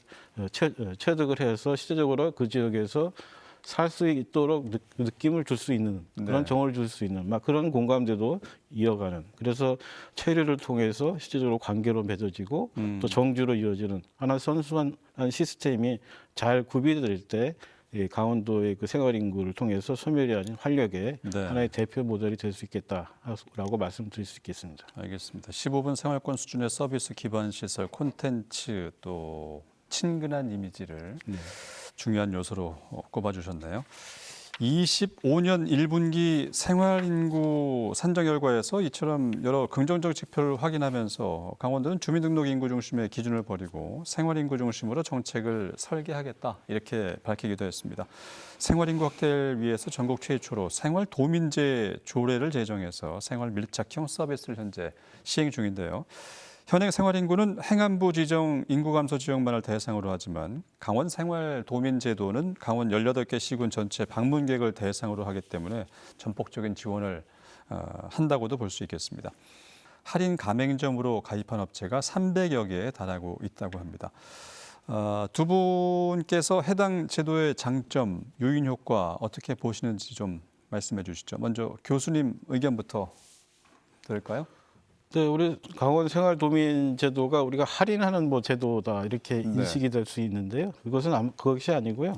체득을 해서 실질적으로 그 지역에서 살 수 있도록 느낌을 줄 수 있는 그런 정을 줄 수 있는 막 그런 공감대도 이어가는 그래서 체류를 통해서 실질적으로 관계로 맺어지고 또 정주로 이어지는 하나 선수한 시스템이 잘 구비될 때 강원도의 그 생활 인구를 통해서 소멸이 아닌 활력의 하나의 대표 모델이 될 수 있겠다라고 말씀드릴 수 있겠습니다. 알겠습니다. 15분 생활권 수준의 서비스 기반 시설, 콘텐츠 또 친근한 이미지를 중요한 요소로 꼽아주셨네요. 25년 1분기 생활인구 산정 결과에서 이처럼 여러 긍정적 지표를 확인하면서 강원도는 주민등록 인구 중심의 기준을 버리고 생활인구 중심으로 정책을 설계하겠다 이렇게 밝히기도 했습니다. 생활인구 확대를 위해서 전국 최초로 생활도민제 조례를 제정해서 생활 밀착형 서비스를 현재 시행 중인데요. 현행 생활인구는 행안부 지정 인구 감소 지역만을 대상으로 하지만 강원 생활도민제도는 강원 18개 시군 전체 방문객을 대상으로 하기 때문에 전폭적인 지원을 한다고도 볼 수 있겠습니다. 할인 가맹점으로 가입한 업체가 300여 개에 달하고 있다고 합니다. 두 분께서 해당 제도의 장점, 유인 효과 어떻게 보시는지 좀 말씀해 주시죠. 먼저 교수님 의견부터 들을까요? 네, 우리 강원 생활도민제도가 우리가 할인하는 뭐 제도다 이렇게 인식이 될 수 있는데요. 그것이 아니고요.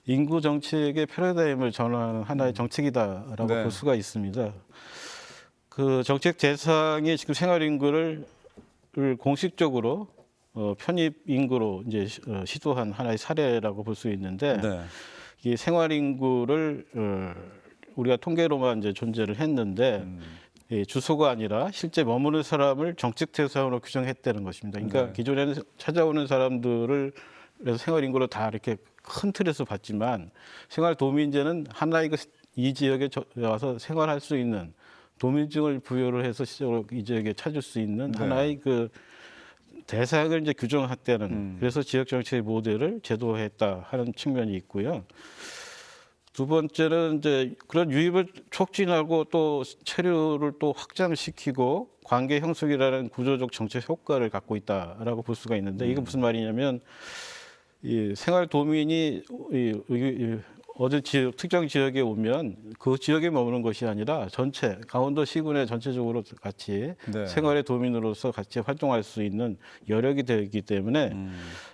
인구 정책의 패러다임을 전환하는 하나의 정책이다라고 볼 수가 있습니다. 그 정책 대상이 지금 생활인구를 공식적으로 편입 인구로 이제 시도한 하나의 사례라고 볼 수 있는데 이 생활인구를 우리가 통계로만 이제 존재를 했는데. 주소가 아니라 실제 머무는 사람을 정책 대상으로 규정했다는 것입니다. 그러니까 기존에는 찾아오는 사람들을 그래서 생활인구로 다 이렇게 큰 틀에서 봤지만 생활도민제는 하나의 이 지역에 와서 생활할 수 있는 도민증을 부여를 해서 실제로 이 지역에 찾을 수 있는 하나의 그 대상을 이제 규정했다는 그래서 지역 정책의 모델을 제도화했다 하는 측면이 있고요. 두 번째는 이제 그런 유입을 촉진하고 또 체류를 또 확장시키고 관계 형성이라는 구조적 정책 효과를 갖고 있다라고 볼 수가 있는데 이게 무슨 말이냐면 이 생활 도민이 어느 지역, 특정 지역에 오면 그 지역에 머무는 것이 아니라 전체 강원도 시군에 전체적으로 같이 생활의 도민으로서 같이 활동할 수 있는 여력이 되기 때문에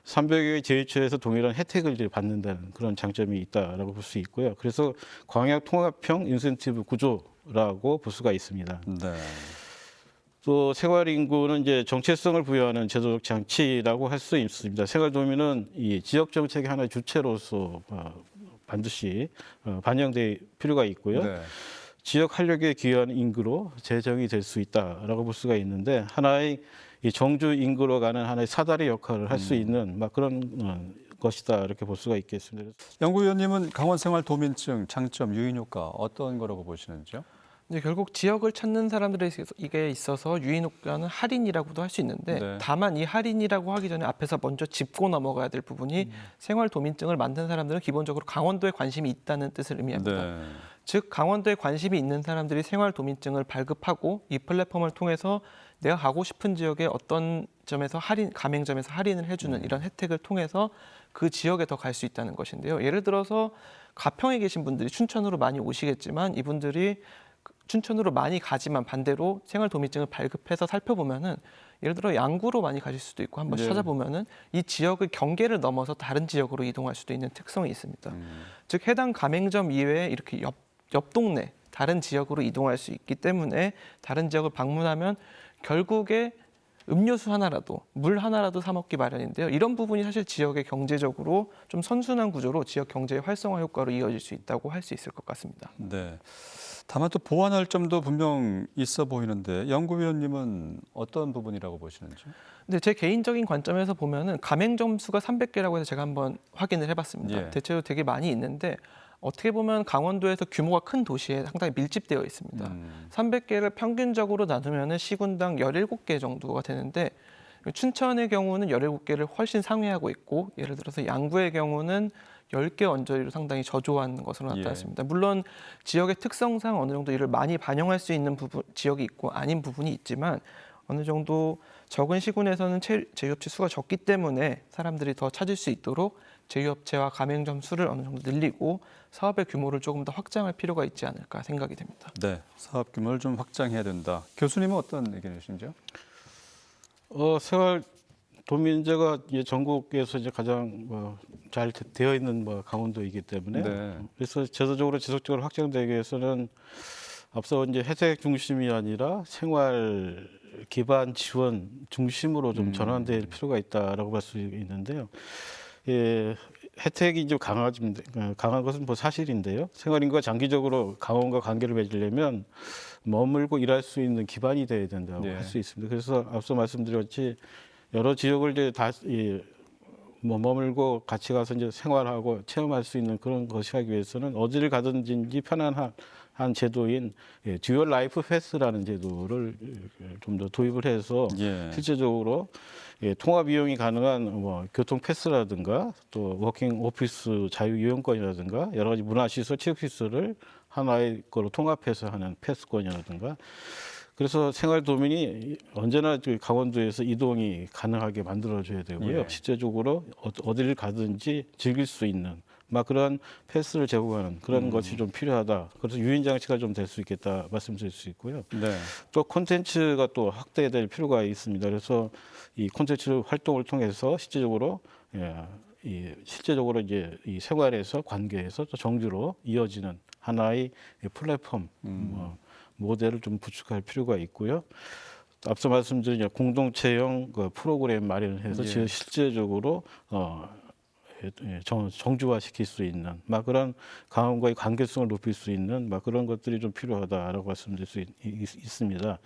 300여 제휴처에서 동일한 혜택을 받는다는 그런 장점이 있다라고 볼 수 있고요. 그래서 광역 통합형 인센티브 구조라고 볼 수가 있습니다. 또 생활인구는 이제 정체성을 부여하는 제도적 장치라고 할 수 있습니다. 생활도민은 이 지역 정책의 하나의 주체로서 반드시 반영될 필요가 있고요. 지역 활력에 기여한 인구로 재정이 될 수 있다라고 볼 수가 있는데 하나의 이 정주 인구로 가는 하나의 사다리 역할을 할 수 있는 막 그런 것이다 이렇게 볼 수가 있겠습니다. 연구위원님은 강원 생활도민증 장점, 유인 효과 어떤 거라고 보시는지요? 이제 결국 지역을 찾는 사람들에게 있어서 유인 효과는 할인이라고도 할 수 있는데 다만 이 할인이라고 하기 전에 앞에서 먼저 짚고 넘어가야 될 부분이 생활도민증을 만든 사람들은 기본적으로 강원도에 관심이 있다는 뜻을 의미합니다. 즉 강원도에 관심이 있는 사람들이 생활도민증을 발급하고 이 플랫폼을 통해서 내가 가고 싶은 지역에 어떤 점에서 가맹점에서 할인을 해주는 이런 혜택을 통해서 그 지역에 더 갈 수 있다는 것인데요. 예를 들어서 가평에 계신 분들이 춘천으로 많이 오시겠지만 이분들이 춘천으로 많이 가지만 반대로 생활도민증을 발급해서 살펴보면은 예를 들어 양구로 많이 가실 수도 있고 한번 찾아보면은 이 지역의 경계를 넘어서 다른 지역으로 이동할 수도 있는 특성이 있습니다. 즉 해당 가맹점 이외에 이렇게 옆 동네 다른 지역으로 이동할 수 있기 때문에 다른 지역을 방문하면 결국에 음료수 하나라도 물 하나라도 사 먹기 마련인데요. 이런 부분이 사실 지역의 경제적으로 좀 선순환 구조로 지역 경제의 활성화 효과로 이어질 수 있다고 할 수 있을 것 같습니다. 다만 또 보완할 점도 분명 있어 보이는데 연구위원님은 어떤 부분이라고 보시는지? 근데 제 개인적인 관점에서 보면은 가맹점 수가 300개라고 해서 제가 한번 확인을 해봤습니다. 대체로 되게 많이 있는데 어떻게 보면 강원도에서 규모가 큰 도시에 상당히 밀집되어 있습니다. 300개를 평균적으로 나누면은 시군당 17개 정도가 되는데 춘천의 경우는 17개를 훨씬 상회하고 있고 예를 들어서 양구의 경우는 10개 언저리로 상당히 저조한 것으로 나타났습니다. 물론 지역의 특성상 어느 정도 이를 많이 반영할 수 있는 지역이 있고 아닌 부분이 있지만 어느 정도 적은 시군에서는 제휴업체 수가 적기 때문에 사람들이 더 찾을 수 있도록 제휴업체와 가맹점 수를 어느 정도 늘리고 사업의 규모를 조금 더 확장할 필요가 있지 않을까 생각이 됩니다. 사업 규모를 좀 확장해야 된다. 교수님은 어떤 의견이신지요? 생활도민제가 전국에서 이제 가장 잘 되어 있는 강원도이기 때문에 그래서 제도적으로 지속적으로 확장되기 위해서는 앞서 이제 혜택 중심이 아니라 생활 기반 지원 중심으로 좀 전환될 필요가 있다라고 볼 수 있는데요. 혜택이 이제 강한 것은 뭐 사실인데요. 생활인구가 장기적으로 강원과 관계를 맺으려면 머물고 일할 수 있는 기반이 돼야 된다고 네. 할 수 있습니다. 그래서 앞서 말씀드렸지 여러 지역을 이제 뭐 머물고 같이 가서 이제 생활하고 체험할 수 있는 그런 것이 하기 위해서는 어디를 가든지 편안한 제도인 듀얼 라이프 패스라는 제도를 좀 더 도입을 해서 예. 실제적으로 통화 비용이 가능한 뭐 교통 패스라든가 또 워킹 오피스 자유 이용권이라든가 여러 가지 문화시설, 체육시설을 하나의 거로 통합해서 하는 패스권이라든가 그래서 생활 도민이 언제나 강원도에서 이동이 가능하게 만들어줘야 되고요. 예. 실제적으로 어디를 가든지 즐길 수 있는 막 그런 패스를 제공하는 그런 것이 좀 필요하다. 그래서 유인 장치가 좀 될 수 있겠다 말씀드릴 수 있고요. 네. 또 콘텐츠가 또 확대될 필요가 있습니다. 그래서 이 콘텐츠 활동을 통해서 실제적으로 실제적으로 이제 이 생활에서 관계에서 또 정주로 이어지는 하나의 플랫폼 모델을 좀 구축할 필요가 있고요. 앞서 말씀드린 공동체형 그 프로그램 마련해서 예. 실제적으로 정주화시킬 수 있는 막 그런 강원과의 관계성을 높일 수 있는 막 그런 것들이 좀 필요하다라고 말씀드릴 수 있습니다.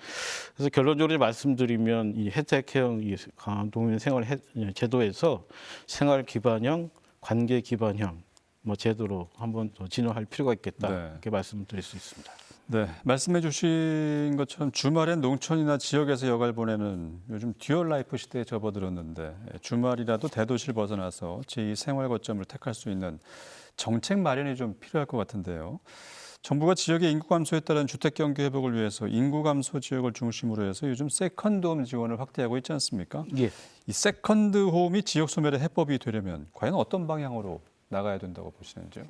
그래서 결론적으로 말씀드리면 이 혜택형 이 강원도민 생활 제도에서 생활 기반형, 관계 기반형 뭐 제도로 한번 더 진화할 필요가 있겠다 네. 이렇게 말씀드릴 수 있습니다. 네, 말씀해 주신 것처럼 주말엔 농촌이나 지역에서 여가를 보내는 요즘 듀얼 라이프 시대에 접어들었는데 주말이라도 대도시를 벗어나서 제2 생활 거점을 택할 수 있는 정책 마련이 좀 필요할 것 같은데요. 정부가 지역의 인구 감소에 따른 주택 경기 회복을 위해서 인구 감소 지역을 중심으로 해서 요즘 세컨드홈 지원을 확대하고 있지 않습니까? 예. 이 세컨드홈이 지역 소멸의 해법이 되려면 과연 어떤 방향으로 나가야 된다고 보시는지요?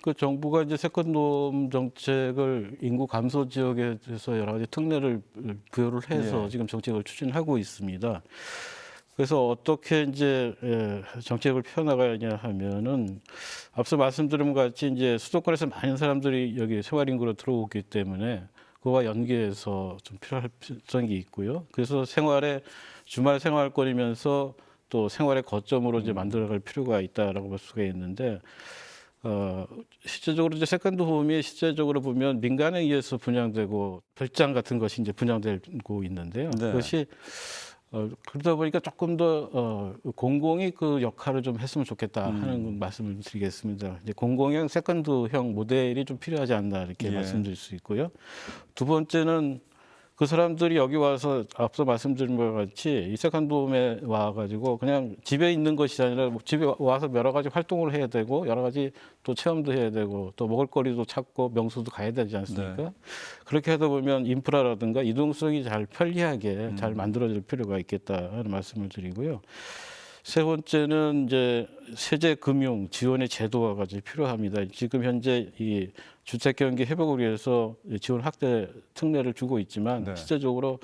그 정부가 이제 세컨드홈 정책을 인구 감소 지역에 대해서 여러 가지 특례를 부여를 해서 예. 지금 정책을 추진하고 있습니다. 그래서 어떻게 이제 정책을 펴나가냐 하면은 앞서 말씀드린 것 같이 이제 수도권에서 많은 사람들이 여기 생활 인구로 들어오기 때문에 그와 연계해서 좀 필요할 필요성이 있고요. 그래서 주말 생활권이면서 또 생활의 거점으로 이제 만들어갈 필요가 있다라고 볼 수가 있는데. 실제적으로 이제 세컨드홈이 실제적으로 보면 민간에 의해서 분양되고 별장 같은 것이 이제 분양되고 있는데요. 네. 그것이 그러다 보니까 조금 더 공공이 그 역할을 좀 했으면 좋겠다 하는 말씀을 드리겠습니다. 이제 공공형 세컨드형 모델이 좀 필요하지 않나 이렇게 예. 말씀드릴 수 있고요. 두 번째는 그 사람들이 여기 와서 앞서 말씀드린 것 같이 이 세컨드홈에 와가지고 그냥 집에 있는 것이 아니라 집에 와서 여러 가지 활동을 해야 되고 여러 가지 또 체험도 해야 되고 또 먹을거리도 찾고 명소도 가야 되지 않습니까? 네. 그렇게 하다 보면 인프라라든가 이동성이 잘 편리하게 잘 만들어질 필요가 있겠다 하는 말씀을 드리고요. 세 번째는 이제 세제 금융 지원의 제도화가 이제 필요합니다. 지금 현재 이 주택 경기 회복을 위해서 지원 확대 특례를 주고 있지만 네. 실제적으로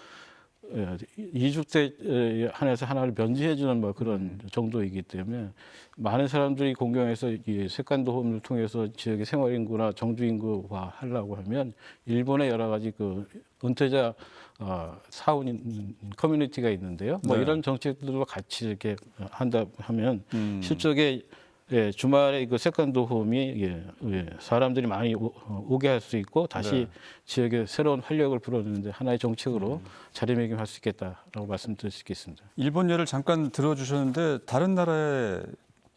2주택 한해서 하나를 면제해 주는 뭐 그런 정도이기 때문에 많은 사람들이 공경해서 이 세컨드홈을 통해서 지역의 생활 인구나 정주 인구화 하려고 하면 일본의 여러 가지 그 은퇴자 사원 커뮤니티가 있는데요. 뭐 네. 이런 정책들과 같이 이렇게 한다 하면 실적에 주말에 그 세컨드홈이 사람들이 많이 오게 할 수 있고 다시 네. 지역에 새로운 활력을 불어넣는데 하나의 정책으로 자리매김할 수 있겠다라고 말씀드릴 수 있겠습니다. 일본 예를 잠깐 들어주셨는데 다른 나라의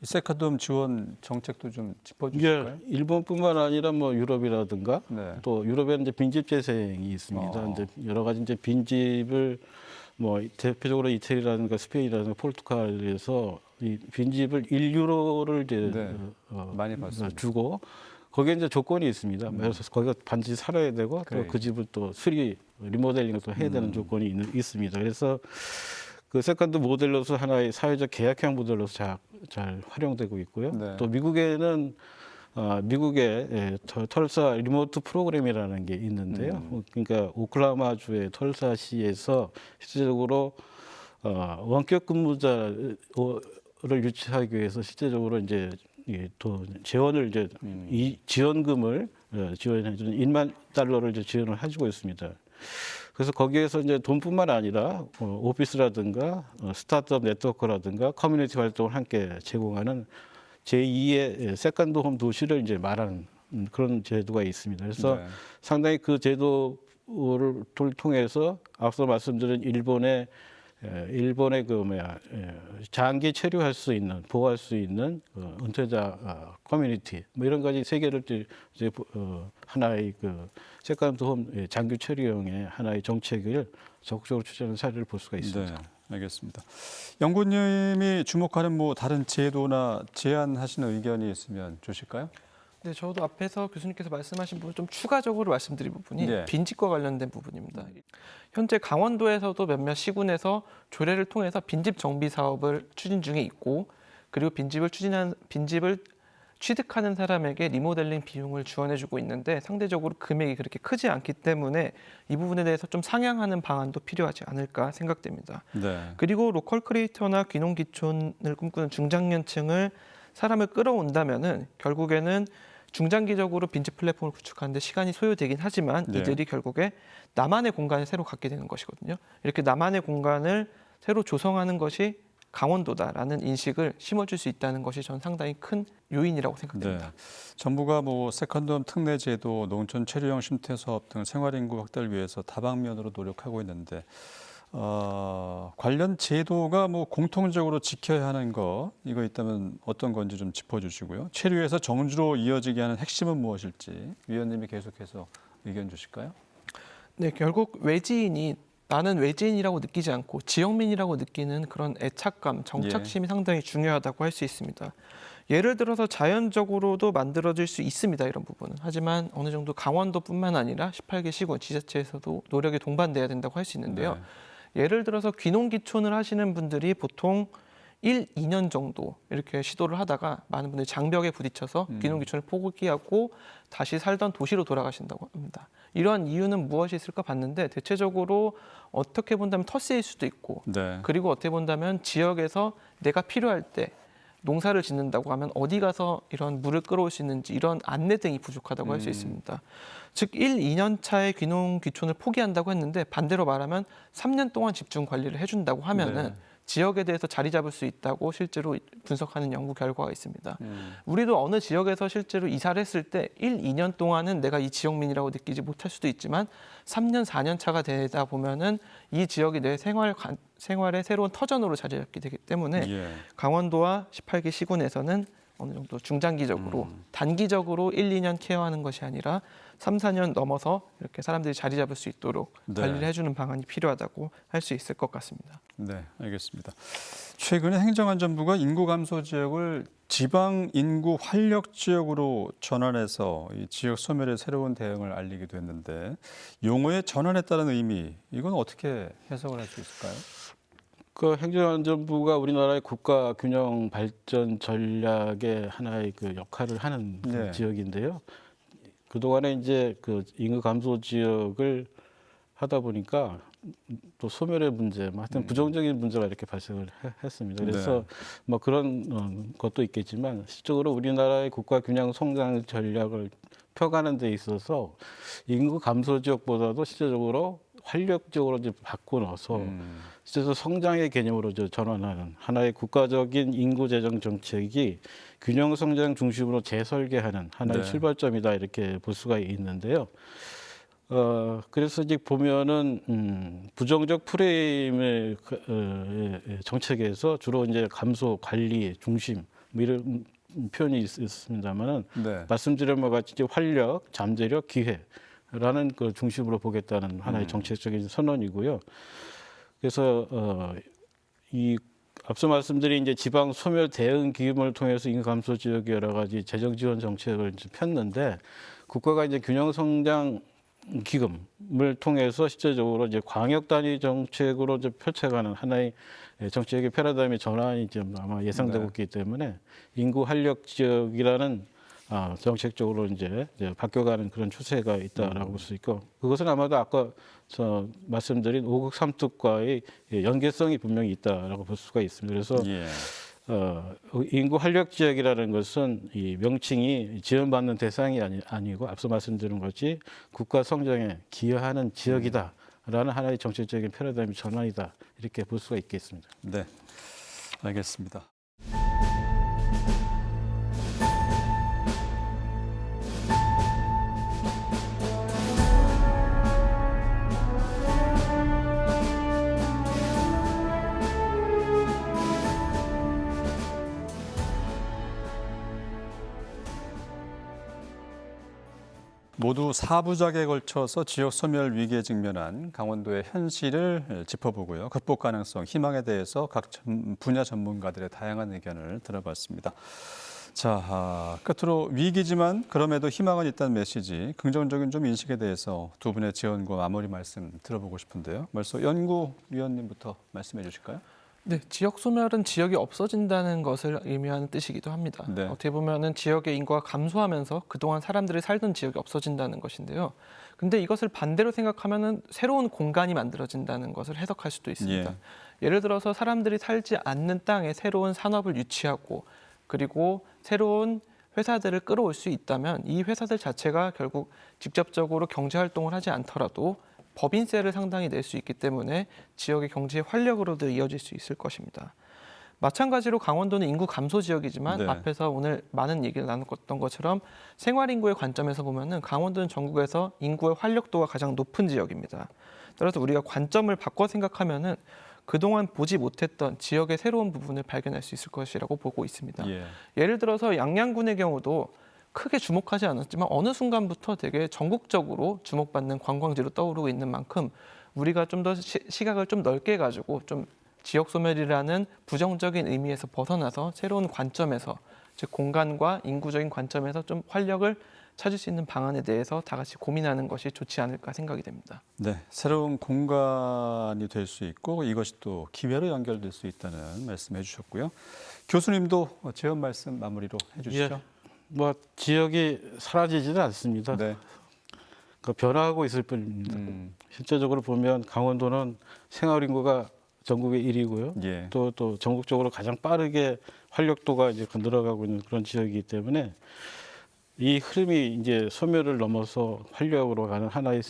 세컨드홈 지원 정책도 좀 짚어주실까요? 일본뿐만 아니라 뭐 유럽이라든가 네. 또 유럽에는 이제 빈집 재생이 있습니다. 이제 여러 가지 이제 빈집을 뭐 대표적으로 이태리라든가 스페인이라든가 포르투갈에서 이 빈집을 1유로를 이제 네. 많이 봤습니다. 주고 거기에 이제 조건이 있습니다. 그래서 거기가 반드시 살아야 되고 또 그 집을 또 리모델링을 또 해야 되는 조건이 있습니다. 그래서 그 세컨드 모델로서 하나의 사회적 계약형 모델로서 잘 활용되고 있고요. 네. 또 미국에는 미국의 털사 리모트 프로그램이라는 게 있는데요. 그러니까 오클라호마주의 털사시에서 실질적으로 원격 근무자를 유치하기 위해서 실제적으로 이제 또 재원을 이제 이 지원금을 지원해주는 1만 달러를 이제 지원을 해주고 있습니다. 그래서 거기에서 이제 돈뿐만 아니라 오피스라든가 스타트업 네트워크라든가 커뮤니티 활동을 함께 제공하는 제2의 세컨드 홈 도시를 이제 말하는 그런 제도가 있습니다. 그래서 네. 상당히 그 제도를 통해서 앞서 말씀드린 일본의 장기 체류할 수 있는, 보호할 수 있는 은퇴자 커뮤니티 뭐 이런 가지 세계를 이제 하나의 그 세컨드 홈 장기 체류형의 하나의 정책을 적극적으로 추진하는 사례를 볼 수가 있습니다. 네, 알겠습니다. 연구님이 주목하는 뭐 다른 제도나 제안하시는 의견이 있으면 주실까요? 네, 저도 앞에서 교수님께서 말씀하신 부분 좀 추가적으로 말씀드릴 부분이 네. 빈집과 관련된 부분입니다. 현재 강원도에서도 몇몇 시군에서 조례를 통해서 빈집 정비 사업을 추진 중에 있고, 그리고 빈집을 취득하는 사람에게 리모델링 비용을 지원해주고 있는데 상대적으로 금액이 그렇게 크지 않기 때문에 이 부분에 대해서 좀 상향하는 방안도 필요하지 않을까 생각됩니다. 네. 그리고 로컬 크리에이터나 귀농귀촌을 꿈꾸는 중장년층을 사람을 끌어온다면은 결국에는 중장기적으로 빈집 플랫폼을 구축하는데 시간이 소요되긴 하지만 네. 이들이 결국에 나만의 공간을 새로 갖게 되는 것이거든요. 이렇게 나만의 공간을 새로 조성하는 것이 강원도다라는 인식을 심어줄 수 있다는 것이 저는 상당히 큰 요인이라고 생각됩니다. 네. 정부가 뭐 세컨드홈 특례 제도, 농촌 체류형 쉼터 사업 등 생활 인구 확대를 위해서 다방면으로 노력하고 있는데 관련 제도가 뭐 공통적으로 지켜야 하는 거 이거 있다면 어떤 건지 좀 짚어주시고요. 체류에서 정주로 이어지게 하는 핵심은 무엇일지 위원님이 계속해서 의견 주실까요? 네, 결국 외지인이 나는 외지인이라고 느끼지 않고 지역민이라고 느끼는 그런 애착감, 정착심이 상당히 중요하다고 할 수 있습니다. 예를 들어서 자연적으로도 만들어질 수 있습니다, 이런 부분은. 하지만 어느 정도 강원도뿐만 아니라 18개 시군, 지자체에서도 노력이 동반돼야 된다고 할 수 있는데요. 예를 들어서 귀농귀촌을 하시는 분들이 보통 1, 2년 정도 이렇게 시도를 하다가 많은 분들이 장벽에 부딪혀서 귀농귀촌을 포기하고 다시 살던 도시로 돌아가신다고 합니다. 이러한 이유는 무엇이 있을까 봤는데 대체적으로 어떻게 본다면 터세일 수도 있고 네. 그리고 어떻게 본다면 지역에서 내가 필요할 때 농사를 짓는다고 하면 어디 가서 이런 물을 끌어올 수 있는지 이런 안내 등이 부족하다고 할 수 있습니다. 즉 1, 2년 차에 귀농귀촌을 포기한다고 했는데 반대로 말하면 3년 동안 집중 관리를 해준다고 하면은 네. 지역에 대해서 자리 잡을 수 있다고 실제로 분석하는 연구 결과가 있습니다. 우리도 어느 지역에서 실제로 이사를 했을 때 1, 2년 동안은 내가 이 지역민이라고 느끼지 못할 수도 있지만 3년, 4년 차가 되다 보면은 이 지역이 내 생활의 새로운 터전으로 자리 잡게 되기 때문에 예. 강원도와 18개 시군에서는 어느 정도 중장기적으로 단기적으로 1, 2년 케어하는 것이 아니라 3, 4년 넘어서 이렇게 사람들이 자리 잡을 수 있도록 네. 관리를 해주는 방안이 필요하다고 할 수 있을 것 같습니다. 네, 알겠습니다. 최근에 행정안전부가 인구 감소 지역을 지방 인구 활력 지역으로 전환해서 이 지역 소멸의 새로운 대응을 알리기도 했는데 용어의 전환에 따른 의미 이건 어떻게 해석을 할 수 있을까요? 그 행정안전부가 우리나라의 국가 균형 발전 전략의 하나의 그 역할을 하는 그 네. 지역인데요. 그동안에 이제 그 인구 감소 지역을 하다 보니까 또 소멸의 문제, 하여튼 부정적인 문제가 이렇게 발생을 했습니다. 그래서 네. 뭐 그런 것도 있겠지만 실적으로 우리나라의 국가 균형 성장 전략을 펴가는 데 있어서 인구 감소 지역보다도 실제적으로 활력적으로 이제 바꿔넣어서 실제로 성장의 개념으로 이제 전환하는 하나의 국가적인 인구 재정 정책이 균형 성장 중심으로 재설계하는 하나의 네. 출발점이다 이렇게 볼 수가 있는데요. 그래서 이제 보면은 부정적 프레임의 정책에서 주로 이제 감소 관리 중심 뭐 이런 표현이 있습니다만은 네. 말씀드린 바와 같이 이제 활력, 잠재력, 기회라는 그 중심으로 보겠다는 하나의 정책적인 선언이고요. 그래서 이 앞서 말씀드린 이제 지방 소멸 대응 기금을 통해서 인구 감소 지역의 여러 가지 재정 지원 정책을 이제 폈는데 국가가 이제 균형 성장 기금을 통해서 실제적으로 이제 광역 단위 정책으로 이제 펼쳐가는 하나의 정책의 패러다임의 전환이 이제 아마 예상되고 네. 있기 때문에 인구 활력 지역이라는 정책적으로 이제 바뀌어가는 그런 추세가 있다라고 볼 수 있고 그것은 아마도 아까 저 말씀드린 5국 3특과의 연계성이 분명히 있다라고 볼 수가 있습니다. 그래서 예. 인구 활력 지역이라는 것은 이 명칭이 지원받는 대상이 아니고 앞서 말씀드린 것이 국가 성장에 기여하는 지역이다라는 하나의 정책적인 패러다임 전환이다 이렇게 볼 수가 있겠습니다. 네, 알겠습니다. 모두 4부작에 걸쳐서 지역 소멸 위기에 직면한 강원도의 현실을 짚어보고요. 극복 가능성, 희망에 대해서 각 분야 전문가들의 다양한 의견을 들어봤습니다. 자, 끝으로 위기지만 그럼에도 희망은 있다는 메시지, 긍정적인 좀 인식에 대해서 두 분의 지원과 마무리 말씀 들어보고 싶은데요. 먼저 연구위원님부터 말씀해 주실까요? 네, 지역 소멸은 지역이 없어진다는 것을 의미하는 뜻이기도 합니다. 네. 어떻게 보면은 지역의 인구가 감소하면서 그동안 사람들이 살던 지역이 없어진다는 것인데요. 근데 이것을 반대로 생각하면은 새로운 공간이 만들어진다는 것을 해석할 수도 있습니다. 예를 들어서 사람들이 살지 않는 땅에 새로운 산업을 유치하고 그리고 새로운 회사들을 끌어올 수 있다면 이 회사들 자체가 결국 직접적으로 경제 활동을 하지 않더라도 법인세를 상당히 낼 수 있기 때문에 지역의 경제의 활력으로도 이어질 수 있을 것입니다. 마찬가지로 강원도는 인구 감소 지역이지만 네. 앞에서 오늘 많은 얘기를 나눴던 것처럼 생활 인구의 관점에서 보면은 강원도는 전국에서 인구의 활력도가 가장 높은 지역입니다. 따라서 우리가 관점을 바꿔 생각하면은 그동안 보지 못했던 지역의 새로운 부분을 발견할 수 있을 것이라고 보고 있습니다. 예를 들어서 양양군의 경우도 크게 주목하지 않았지만 어느 순간부터 되게 전국적으로 주목받는 관광지로 떠오르고 있는 만큼 우리가 좀 더 시각을 좀 넓게 가지고 좀 지역 소멸이라는 부정적인 의미에서 벗어나서 새로운 관점에서 즉 공간과 인구적인 관점에서 좀 활력을 찾을 수 있는 방안에 대해서 다 같이 고민하는 것이 좋지 않을까 생각이 됩니다. 네, 새로운 공간이 될 수 있고 이것이 또 기회로 연결될 수 있다는 말씀해 주셨고요. 교수님도 지원 말씀 마무리로 해주시죠. 뭐 지역이 사라지지는 않습니다. 네. 변화하고 있을 뿐입니다. 실제적으로 보면 강원도는 생활 인구가 전국의 1위고요. 또 전국적으로 가장 빠르게 활력도가 이제 늘어가고 있는 그런 지역이기 때문에 이 흐름이 이제 소멸을 넘어서 활력으로 가는 하나의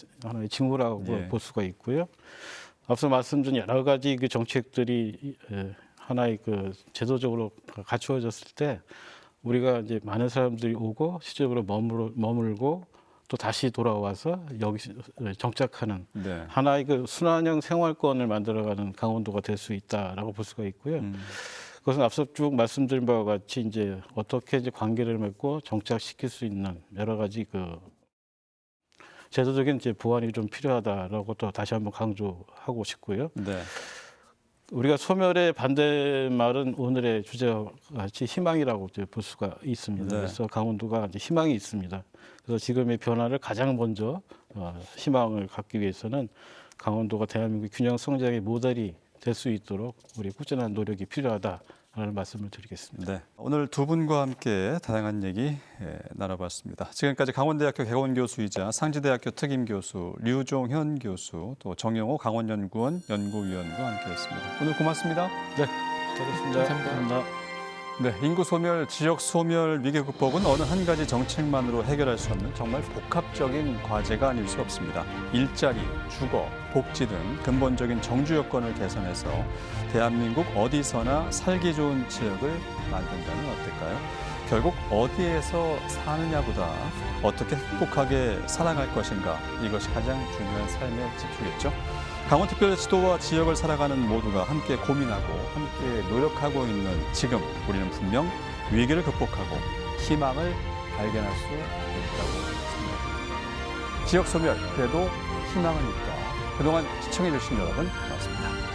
징후라고 볼 수가 있고요. 앞서 말씀드린 여러 가지 그 정책들이 하나의 그 제도적으로 갖추어졌을 때 우리가 이제 많은 사람들이 오고 실질적으로 머물고 또 다시 돌아와서 여기 정착하는 하나의 그 순환형 생활권을 만들어가는 강원도가 될 수 있다라고 볼 수가 있고요. 그것은 앞서 쭉 말씀드린 바와 같이 이제 어떻게 이제 관계를 맺고 정착시킬 수 있는 여러 가지 그 제도적인 이제 보완이 좀 필요하다라고 또 다시 한번 강조하고 싶고요. 우리가 소멸의 반대말은 오늘의 주제와 같이 희망이라고 이제 볼 수가 있습니다. 그래서 강원도가 이제 희망이 있습니다. 그래서 지금의 변화를 가장 먼저 희망을 갖기 위해서는 강원도가 대한민국 균형 성장의 모델이 될 수 있도록 우리 꾸준한 노력이 필요하다라는 말씀을 드리겠습니다. 네, 오늘 두 분과 함께 다양한 얘기 나눠봤습니다. 지금까지 강원대학교 개원교수이자 상지대학교 특임교수 류종현 교수 또 정영호 강원연구원 연구위원과 함께했습니다. 오늘 고맙습니다. 네, 수고하셨습니다. 감사합니다. 네, 인구 소멸, 지역 소멸 위기 극복은 어느 한 가지 정책만으로 해결할 수 없는 정말 복합적인 과제가 아닐 수 없습니다. 일자리, 주거, 복지 등 근본적인 정주 여건을 개선해서 대한민국 어디서나 살기 좋은 지역을 만든다면 어떨까요? 결국 어디에서 사느냐보다 어떻게 행복하게 살아갈 것인가, 이것이 가장 중요한 삶의 지표겠죠. 강원특별시도와 지역을 살아가는 모두가 함께 고민하고 함께 노력하고 있는 지금 우리는 분명 위기를 극복하고 희망을 발견할 수 있다고 생각합니다. 지역 소멸, 그래도 희망은 있다. 그동안 시청해 주신 여러분 고맙습니다.